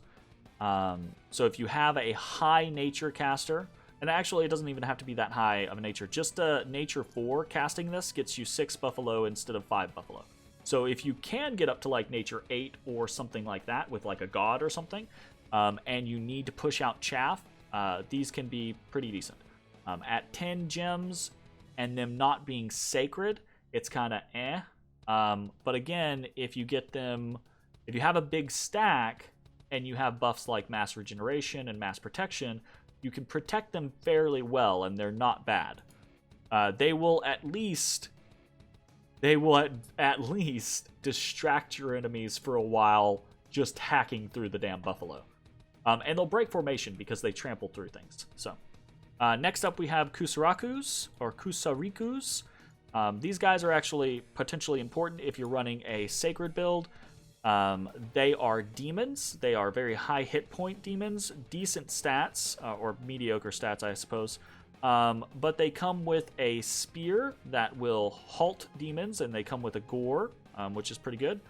[SPEAKER 1] So if you have a high nature caster, And actually, it doesn't even have to be that high of a nature. Just a nature 4 casting this gets you 6 buffalo instead of 5 buffalo. So if you can get up to like nature 8 or something like that with like a god or something, and you need to push out chaff, these can be pretty decent. At 10 gems and them not being sacred, it's kind of eh. But again, if you get them, if you have a big stack and you have buffs like mass regeneration and mass protection, you can protect them fairly well, and they're not bad. They will at least distract your enemies for a while, just hacking through the damn buffalo. And they'll break formation because they trample through things. So next up we have Kusarikus, or Kusarikus. These guys are actually potentially important if you're running a sacred build. They are demons. They are very high hit point demons, decent stats, or mediocre stats, I suppose. But they come with a spear that will halt demons, and they come with a gore, which is pretty good.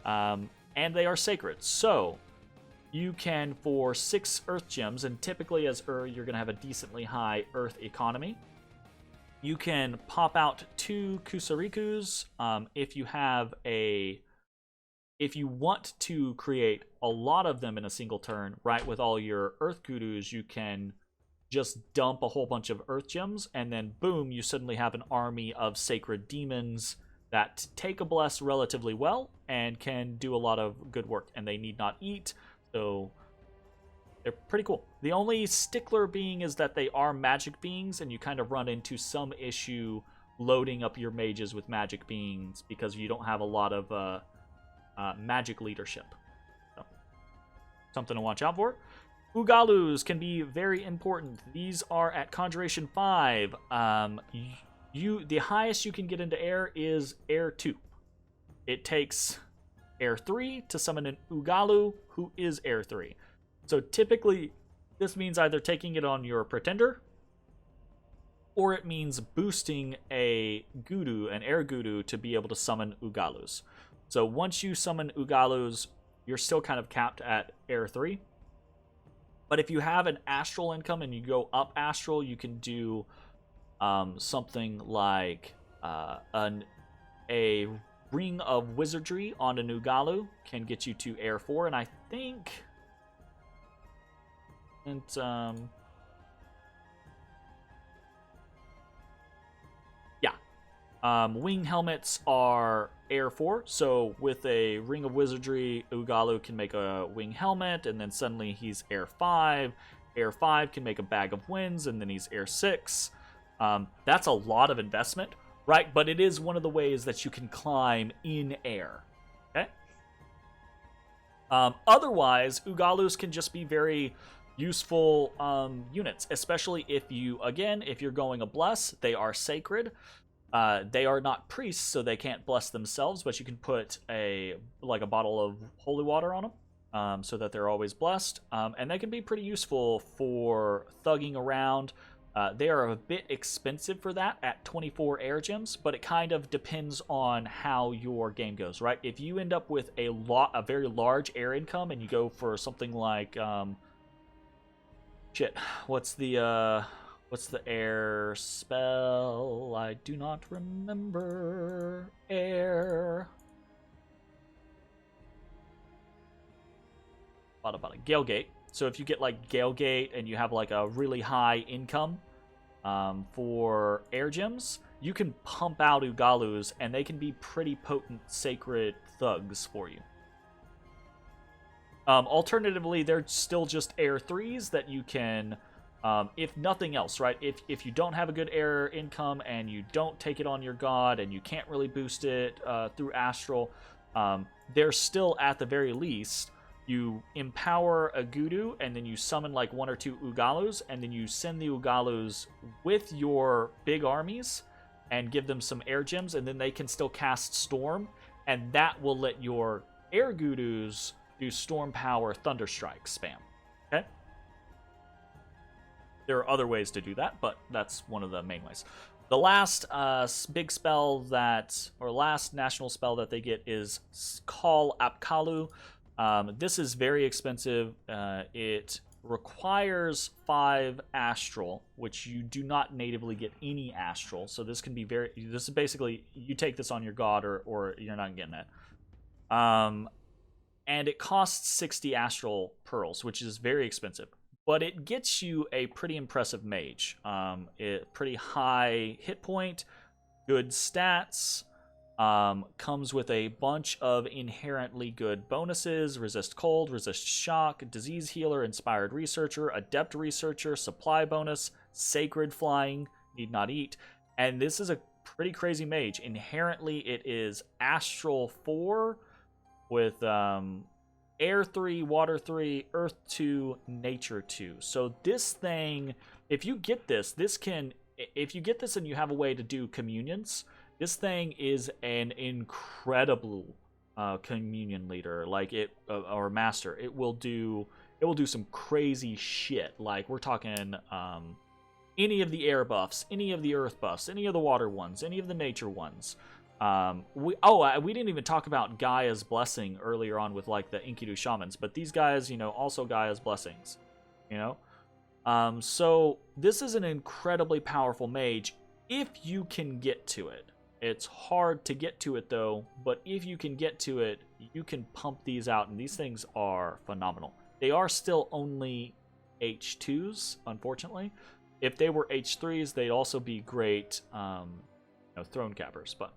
[SPEAKER 1] And they are sacred. So you can, for 6 earth gems, and typically as you're going to have a decently high earth economy, you can pop out 2 Kusarikus. If you want to create a lot of them in a single turn, right, with all your earth kudus, you can just dump a whole bunch of earth gems, and then boom, you suddenly have an army of sacred demons that take a bless relatively well and can do a lot of good work, and they need not eat, so they're pretty cool. The only stickler being is that they are magic beings, and you kind of run into some issue loading up your mages with magic beings because you don't have a lot of magic leadership. So, something to watch out for. Ugalus can be very important. These are at Conjuration 5. The highest you can get into air is air 2. It takes air 3 to summon an Ugalu who is air 3. So typically, this means either taking it on your pretender, or it means boosting a Gudu, an air Gudu, to be able to summon Ugalus. So once you summon Ugalus, you're still kind of capped at air 3. But if you have an astral income and you go up astral, you can do something like a ring of wizardry on an Ugalu can get you to air 4, and I think wing helmets are air 4, so with a ring of wizardry, Ugalu can make a wing helmet, and then suddenly he's air 5. Air 5 can make a bag of winds, and then he's air 6. That's a lot of investment, right? But it is one of the ways that you can climb in air. Okay. Otherwise, Ugalus can just be very useful units, especially if you're going a bless. They are sacred. They are not priests, so they can't bless themselves, but you can put a bottle of holy water on them, so that they're always blessed. And they can be pretty useful for thugging around. They are a bit expensive for that at 24 air gems, but it kind of depends on how your game goes, right? If you end up with a very large air income and you go for something like what's the air spell? I do not remember. Air. Galegate. So if you get like Galegate and you have like a really high income for air gems, you can pump out Ugalus and they can be pretty potent sacred thugs for you. Alternatively, they're still just air 3s that you can, if nothing else, right? If you don't have a good air income and you don't take it on your god and you can't really boost it through astral, they're still, at the very least, you empower a Gudu and then you summon like 1 or 2 Ugalus, and then you send the Ugalus with your big armies and give them some air gems, and then they can still cast Storm, and that will let your air Gudus do Storm Power Thunderstrike spam. Okay? There are other ways to do that, but that's one of the main ways. The last big spell last national spell that they get is Call Apkalu. This is very expensive. It requires 5 astral, which you do not natively get any astral. So this can be this is basically, you take this on your god or you're not getting it. And it costs 60 astral pearls, which is very expensive. But it gets you a pretty impressive mage. Pretty high hit point, good stats, comes with a bunch of inherently good bonuses: resist cold, resist shock, disease healer, inspired researcher, adept researcher, supply bonus, sacred flying, need not eat. And this is a pretty crazy mage. Inherently, it is astral 4 with air 3, water 3, earth 2, nature 2. So this thing, if you get this, if you get this and you have a way to do communions, this thing is an incredible communion leader, like or master. It will do some crazy shit. Like, we're talking any of the air buffs, any of the earth buffs, any of the water ones, any of the nature ones. We didn't even talk about Gaia's blessing earlier on with like the Enkidu Shamans, but these guys, also Gaia's blessings, so this is an incredibly powerful mage if you can get to it. It's hard to get to it though, but if you can get to it, you can pump these out, and these things are phenomenal. They are still only H2s, unfortunately. If they were H3s, they'd also be great throne cappers, but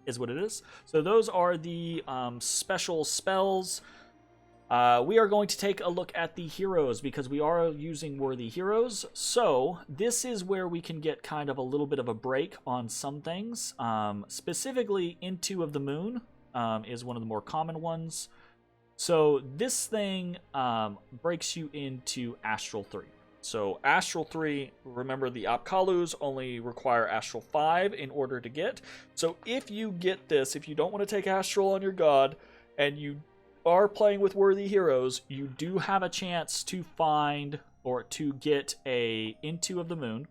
[SPEAKER 1] is what it is. So those are the special spells. We are going to take a look at the heroes because we are using worthy heroes. So this is where we can get kind of a little bit of a break on some things. Specifically, Into of the Moon is one of the more common ones. So this thing breaks you into Astral 3. So Astral 3, remember the Apkalus only require Astral 5 in order to get. So if you get this, if you don't want to take Astral on your god, and you are playing with worthy heroes, you do have a chance to find or to get a Into of the Moon,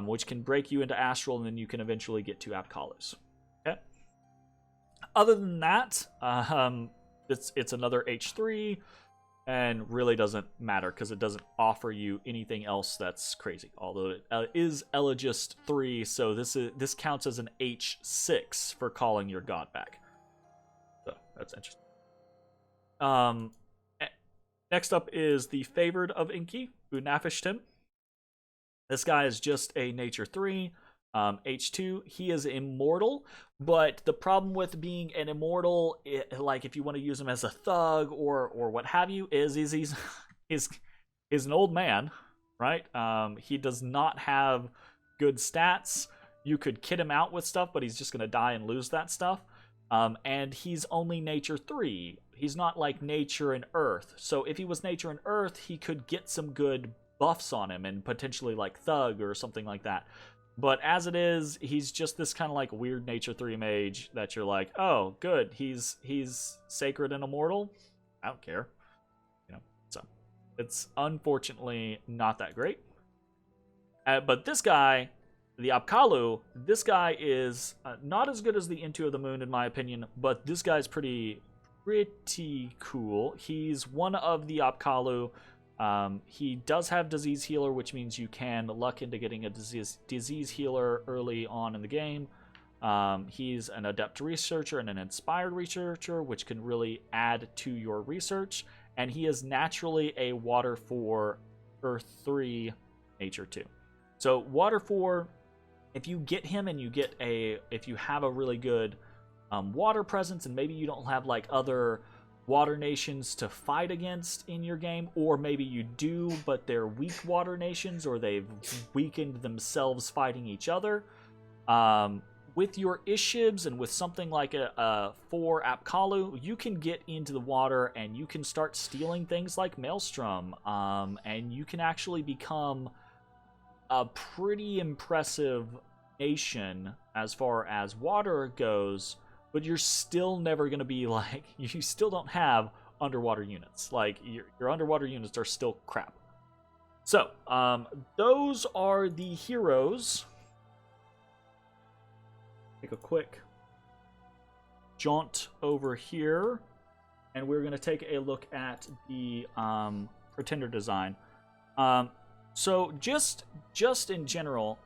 [SPEAKER 1] which can break you into Astral, and then you can eventually get to Apkalus. Okay. Other than that, it's another H3. And really doesn't matter because it doesn't offer you anything else that's crazy. Although it is Elegist 3, so this counts as an H6 for calling your god back. So that's interesting. Next up is the Favored of Enki, Unafishtim. This guy is just a Nature 3. H2, he is immortal, but the problem with being an immortal, like if you want to use him as a thug or what have you, is he's an old man, right? He does not have good stats. You could kit him out with stuff, but he's just going to die and lose that stuff. And he's only Nature 3. He's not like Nature and Earth. So if he was Nature and Earth, he could get some good buffs on him and potentially like Thug or something like that. But as it is, he's just this kind of like weird Nature 3 mage that you're like, oh, good, he's sacred and immortal. I don't care, So it's unfortunately not that great. But this guy, the Apkalu, this guy is not as good as the Into of the Moon in my opinion, but this guy's pretty cool. He's one of the Apkalu. He does have Disease Healer, which means you can luck into getting a disease healer early on in the game. He's an Adept Researcher and an Inspired Researcher, which can really add to your research. And he is naturally a Water 4, Earth 3, Nature 2. So Water 4, if you get him and if you have a really good water presence, and maybe you don't have like other water nations to fight against in your game, or maybe you do but they're weak water nations, or they've weakened themselves fighting each other, with your Ishibs and with something like a 4 Apkalu, you can get into the water and you can start stealing things like Maelstrom, and you can actually become a pretty impressive nation as far as water goes. But you're still never going to be like, you still don't have underwater units. Like, your underwater units are still crap. So, those are the heroes. Take a quick jaunt over here. And we're going to take a look at the Pretender design. So just in general,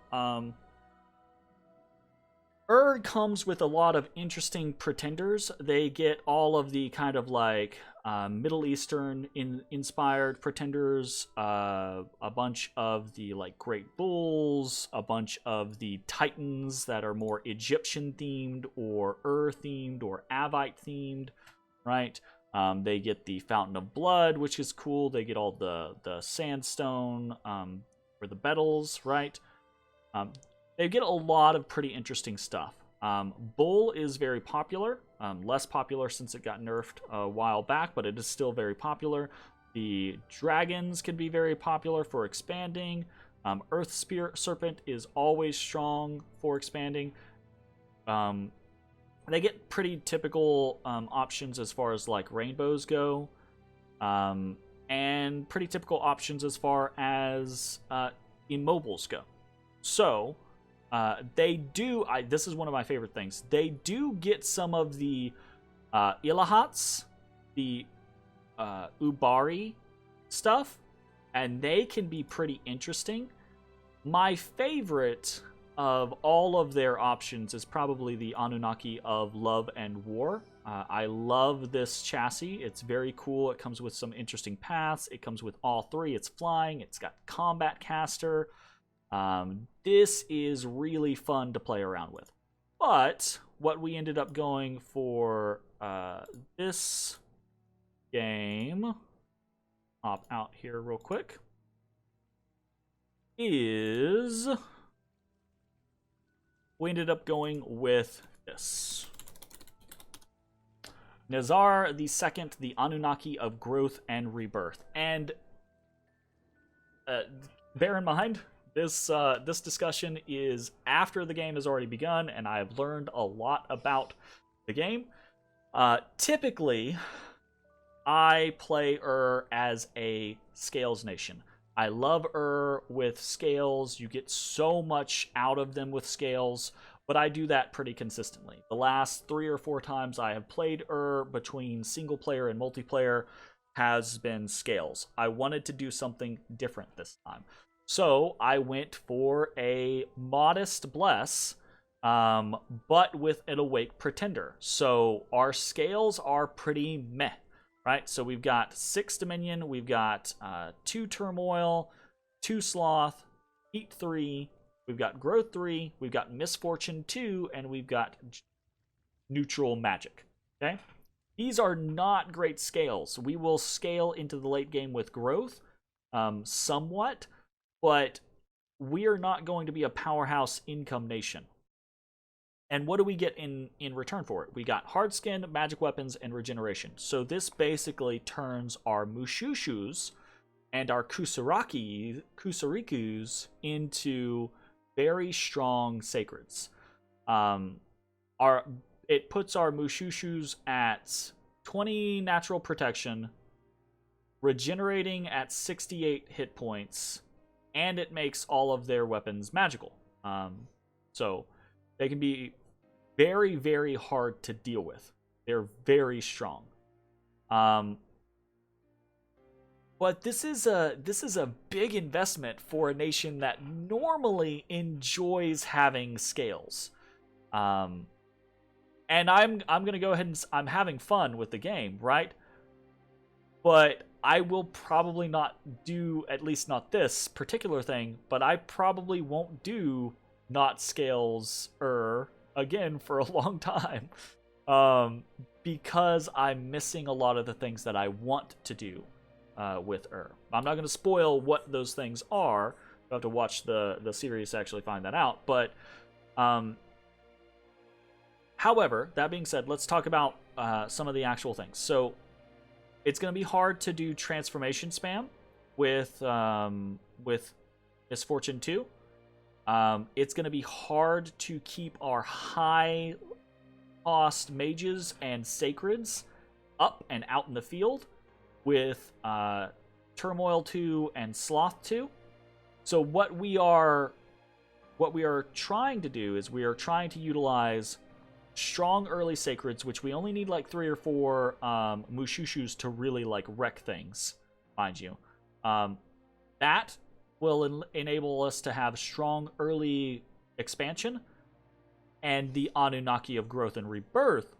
[SPEAKER 1] comes with a lot of interesting pretenders. They get all of the kind of like Middle Eastern inspired pretenders, a bunch of the like great bulls, a bunch of the titans that are more Egyptian themed or themed or Avite themed, right? They get the Fountain of Blood, which is cool. They get all the sandstone for the betals, right? They get a lot of pretty interesting stuff. Bull is very popular, less popular since it got nerfed a while back, but it is still very popular. The dragons can be very popular for expanding. Earth Serpent is always strong for expanding. They get pretty typical options as far as like rainbows go, and pretty typical options as far as immobiles go. So they do, this is one of my favorite things, they do get some of the Ilahats, the Ubari stuff, and they can be pretty interesting. My favorite of all of their options is probably the Anunnaki of Love and War. I love this chassis. It's very cool. It comes with some interesting paths. It comes with all three. It's flying. It's got combat caster. This is really fun to play around with. But what we ended up going for this game, hop out here real quick, is we ended up going with this. Nazar II, the Anunnaki of Growth and Rebirth. And bear in mind, this discussion is after the game has already begun, and I have learned a lot about the game. Typically, I play as a scales nation. I love with scales. You get so much out of them with scales, but I do that pretty consistently. The last 3 or 4 times I have played between single player and multiplayer has been scales. I wanted to do something different this time. So I went for a modest bless, but with an awake pretender. So our scales are pretty meh. Right, so we've got 6 Dominion, we've got 2 Turmoil, 2 Sloth, Heat 3, we've got Growth 3, we've got Misfortune 2, and we've got Neutral Magic. Okay, these are not great scales. We will scale into the late game with Growth, somewhat, but we are not going to be a powerhouse income nation. And what do we get in return for it? We got hard skin, magic weapons, and regeneration. So this basically turns our Mushusus and our Kusarikus into very strong sacreds. It puts our Mushusus at 20 natural protection, regenerating at 68 hit points, and it makes all of their weapons magical. So they can be very, very hard to deal with. They're very strong. But this is a big investment for a nation that normally enjoys having scales. And I'm gonna go ahead and I'm having fun with the game, right? But I will probably not do, at least not this particular thing, but I probably won't do not scales again for a long time, because I'm missing a lot of the things that I want to do with I'm not going to spoil what those things are. You'll have to watch the series to actually find that out. But however, that being said, let's talk about some of the actual things. So it's going to be hard to do transformation spam with Misfortune 2. It's going to be hard to keep our high cost mages and sacreds up and out in the field with Turmoil 2 and Sloth 2. So what we are trying to do is we are trying to utilize strong early sacreds, which we only need like 3 or 4 Mushusus to really like wreck things, mind you. That will enable us to have strong early expansion, and the Anunnaki of Growth and Rebirth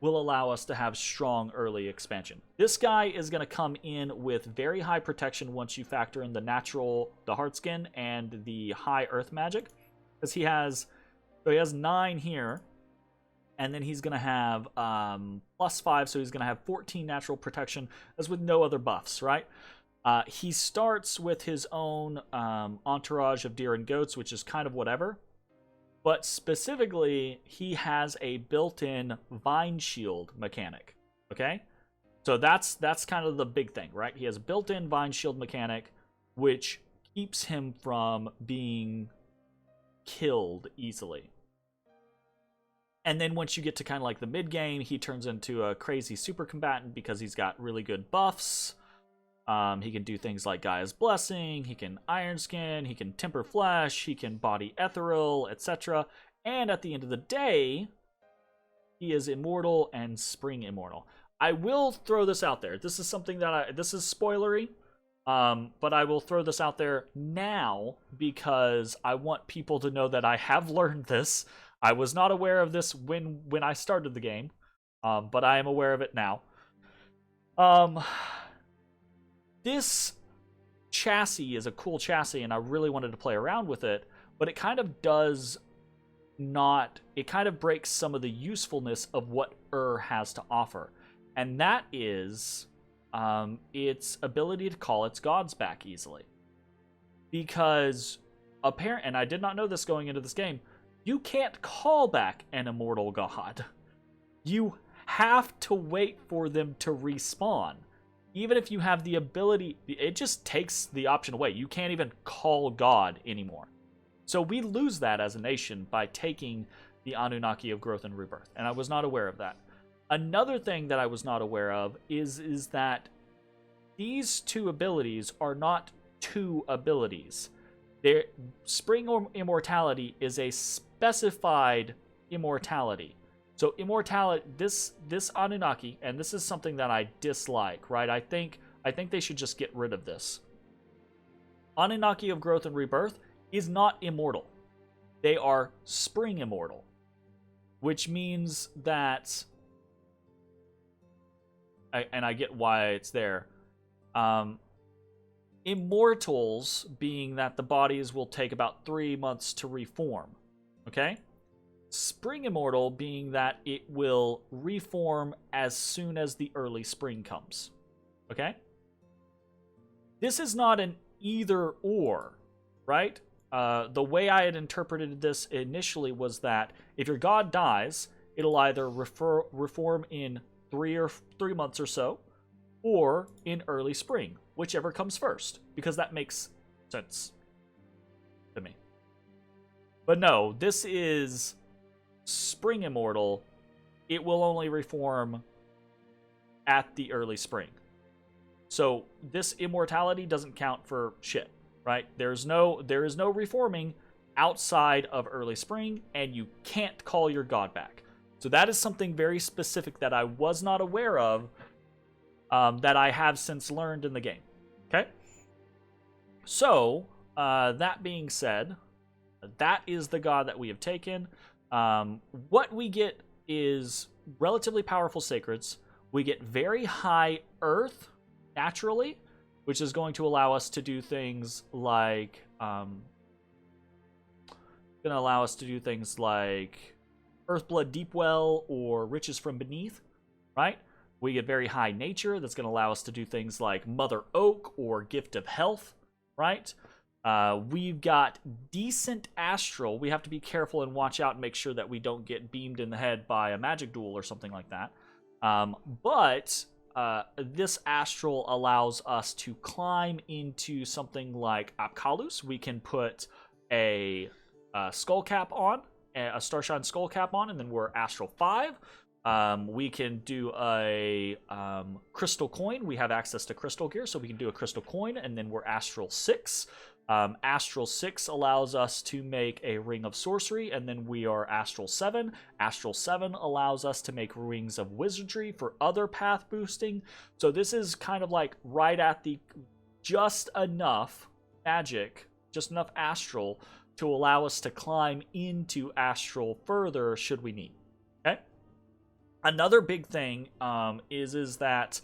[SPEAKER 1] will allow us to have strong early expansion. This guy is going to come in with very high protection once you factor in the heart skin, and the high earth magic, because he has 9 here, and then he's going to have +5, so he's going to have 14 natural protection, as with no other buffs, right? He starts with his own entourage of deer and goats, which is kind of whatever. But specifically, he has a built-in vine shield mechanic, okay? So that's kind of the big thing, right? He has a built-in vine shield mechanic, which keeps him from being killed easily. And then once you get to kind of like the mid-game, he turns into a crazy super combatant because he's got really good buffs. He can do things like Gaia's Blessing, he can Iron Skin, he can Temper Flesh, he can Body Ethereal, etc. And at the end of the day, he is immortal and Spring Immortal. I will throw this out there. This is something that this is spoilery, but I will throw this out there now because I want people to know that I have learned this. I was not aware of this when I started the game, but I am aware of it now. This chassis is a cool chassis, and I really wanted to play around with it, but it kind of does not... It kind of breaks some of the usefulness of what has to offer, and that is its ability to call its gods back easily. Because, and I did not know this going into this game, you can't call back an immortal god. You have to wait for them to respawn. Even if you have the ability, it just takes the option away. You can't even call God anymore. So we lose that as a nation by taking the Anunnaki of Growth and Rebirth, and I was not aware of that. Another thing that I was not aware of is that these two abilities are not two abilities. Spring Immortality is a specified immortality. So immortality, this Anunnaki, and this is something that I dislike, right? I think they should just get rid of this. Anunnaki of Growth and Rebirth is not immortal. They are Spring Immortal, which means that, and I get why it's there. Immortals being that the bodies will take about 3 months to reform, okay? Spring Immortal being that it will reform as soon as the early spring comes. Okay? This is not an either or, right? The way I had interpreted this initially was that if your god dies, it'll either reform in 3 months or so, or in early spring, whichever comes first, because that makes sense to me. But no, this is Spring Immortal. It will only reform at the early spring. So this immortality doesn't count for shit, right? There is no reforming outside of early spring, and you can't call your god back. So that is something very specific that I was not aware of, that I have since learned in the game. Okay? So, that being said, that is the god that we have taken. What we get is relatively powerful sacreds. We get very high earth naturally, which is going to allow us to do things like Earthblood Deepwell or Riches from Beneath, right? We get very high nature. That's going to allow us to do things like Mother Oak or Gift of Health, right? We've got decent astral. We have to be careful and watch out and make sure that we don't get beamed in the head by a magic duel or something like that. But this astral allows us to climb into something like Apkalus. We can put a skull cap on, a Starshine skull cap on, and then we're astral 5. We can do a crystal coin. We have access to crystal gear, so we can do a crystal coin, and then we're astral 6. Astral 6 allows us to make a ring of sorcery, and then we are astral 7. Astral 7 allows us to make rings of wizardry for other path boosting. So this is kind of like right at the just enough magic, just enough astral to allow us to climb into astral further should we need. Okay. Another big thing is that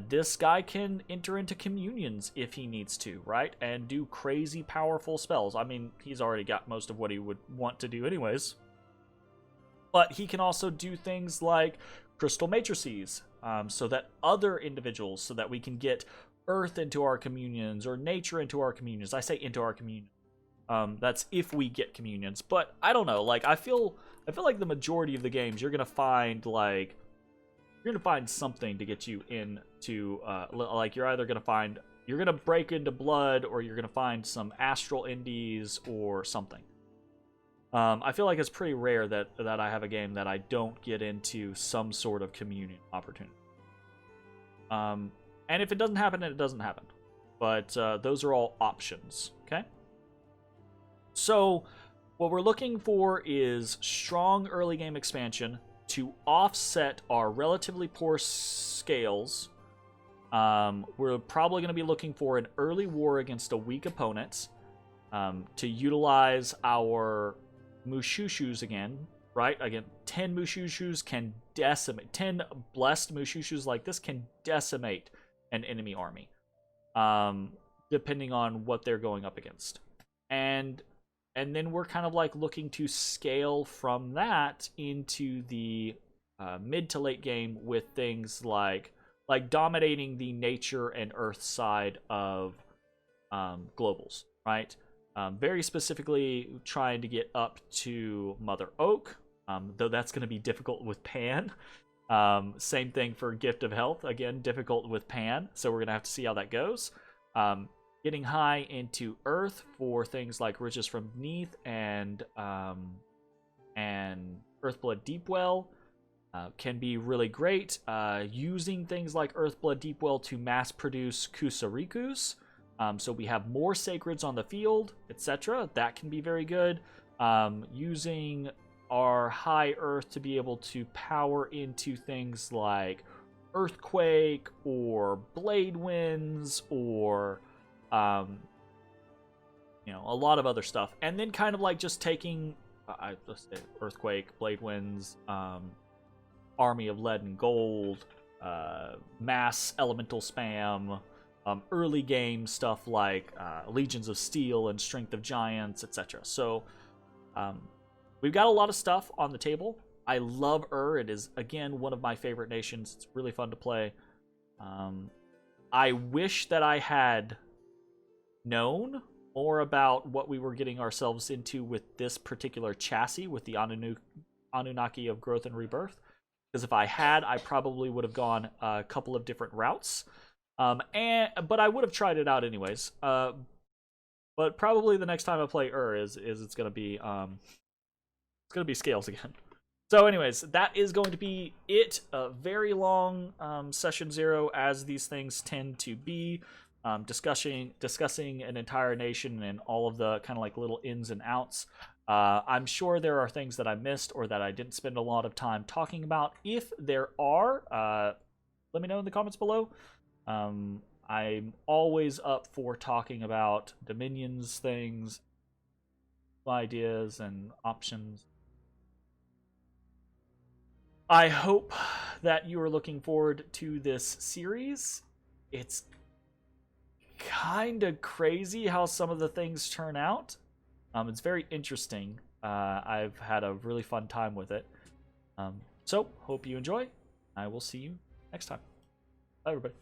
[SPEAKER 1] this guy can enter into communions if he needs to, right? And do crazy powerful spells. I mean, he's already got most of what he would want to do anyways. But he can also do things like crystal matrices, so that other individuals, so that we can get earth into our communions or nature into our communions. I say into our communion. That's if we get communions. But I don't know. Like I feel like the majority of the games you're gonna find something to get you into like you're gonna break into blood, or you're gonna find some astral indies or something. I feel like it's pretty rare that I have a game that I don't get into some sort of communion opportunity. And if it doesn't happen, it doesn't happen. But those are all options, okay? So what we're looking for is strong early game expansion to offset our relatively poor scales. We're probably going to be looking for an early war against a weak opponent, to utilize our Mushusus again, right? Again, 10 Mushusus can decimate. 10 blessed Mushusus like this can decimate an enemy army, depending on what they're going up against. And then we're kind of like looking to scale from that into the mid to late game with things like dominating the nature and earth side of globals, right? Very specifically trying to get up to Mother Oak, though that's going to be difficult with Pan. Same thing for Gift of Health, again, difficult with Pan, so we're going to have to see how that goes. Getting high into Earth for things like Riches from Beneath and Earthblood Deepwell can be really great. Using things like Earthblood Deepwell to mass produce Kusarikus, so we have more Sacreds on the field, etc. That can be very good. Using our high Earth to be able to power into things like Earthquake or Blade Winds or a lot of other stuff, and then kind of like just taking let's say Earthquake, Blade Winds, Army of Lead and Gold, mass elemental spam, early game stuff like Legions of Steel and Strength of Giants, etc. So we've got a lot of stuff on the table. I love It is, again, one of my favorite nations. It's really fun to play. I wish that I had known more about what we were getting ourselves into with this particular chassis, with the Anunnaki of Growth and Rebirth. Because if I had, I probably would have gone a couple of different routes. But I would have tried it out anyways. But probably the next time I play it's gonna be scales again. So anyways, that is going to be it. A very long session 0, as these things tend to be. Discussing an entire nation and all of the kind of like little ins and outs. I'm sure there are things that I missed or that I didn't spend a lot of time talking about. If there are, let me know in the comments below. I'm always up for talking about Dominions things, ideas, and options. I hope that you are looking forward to this series. It's kind of crazy how some of the things turn out. It's very interesting. I've had a really fun time with it. So, hope you enjoy. I will see you next time. Bye, everybody.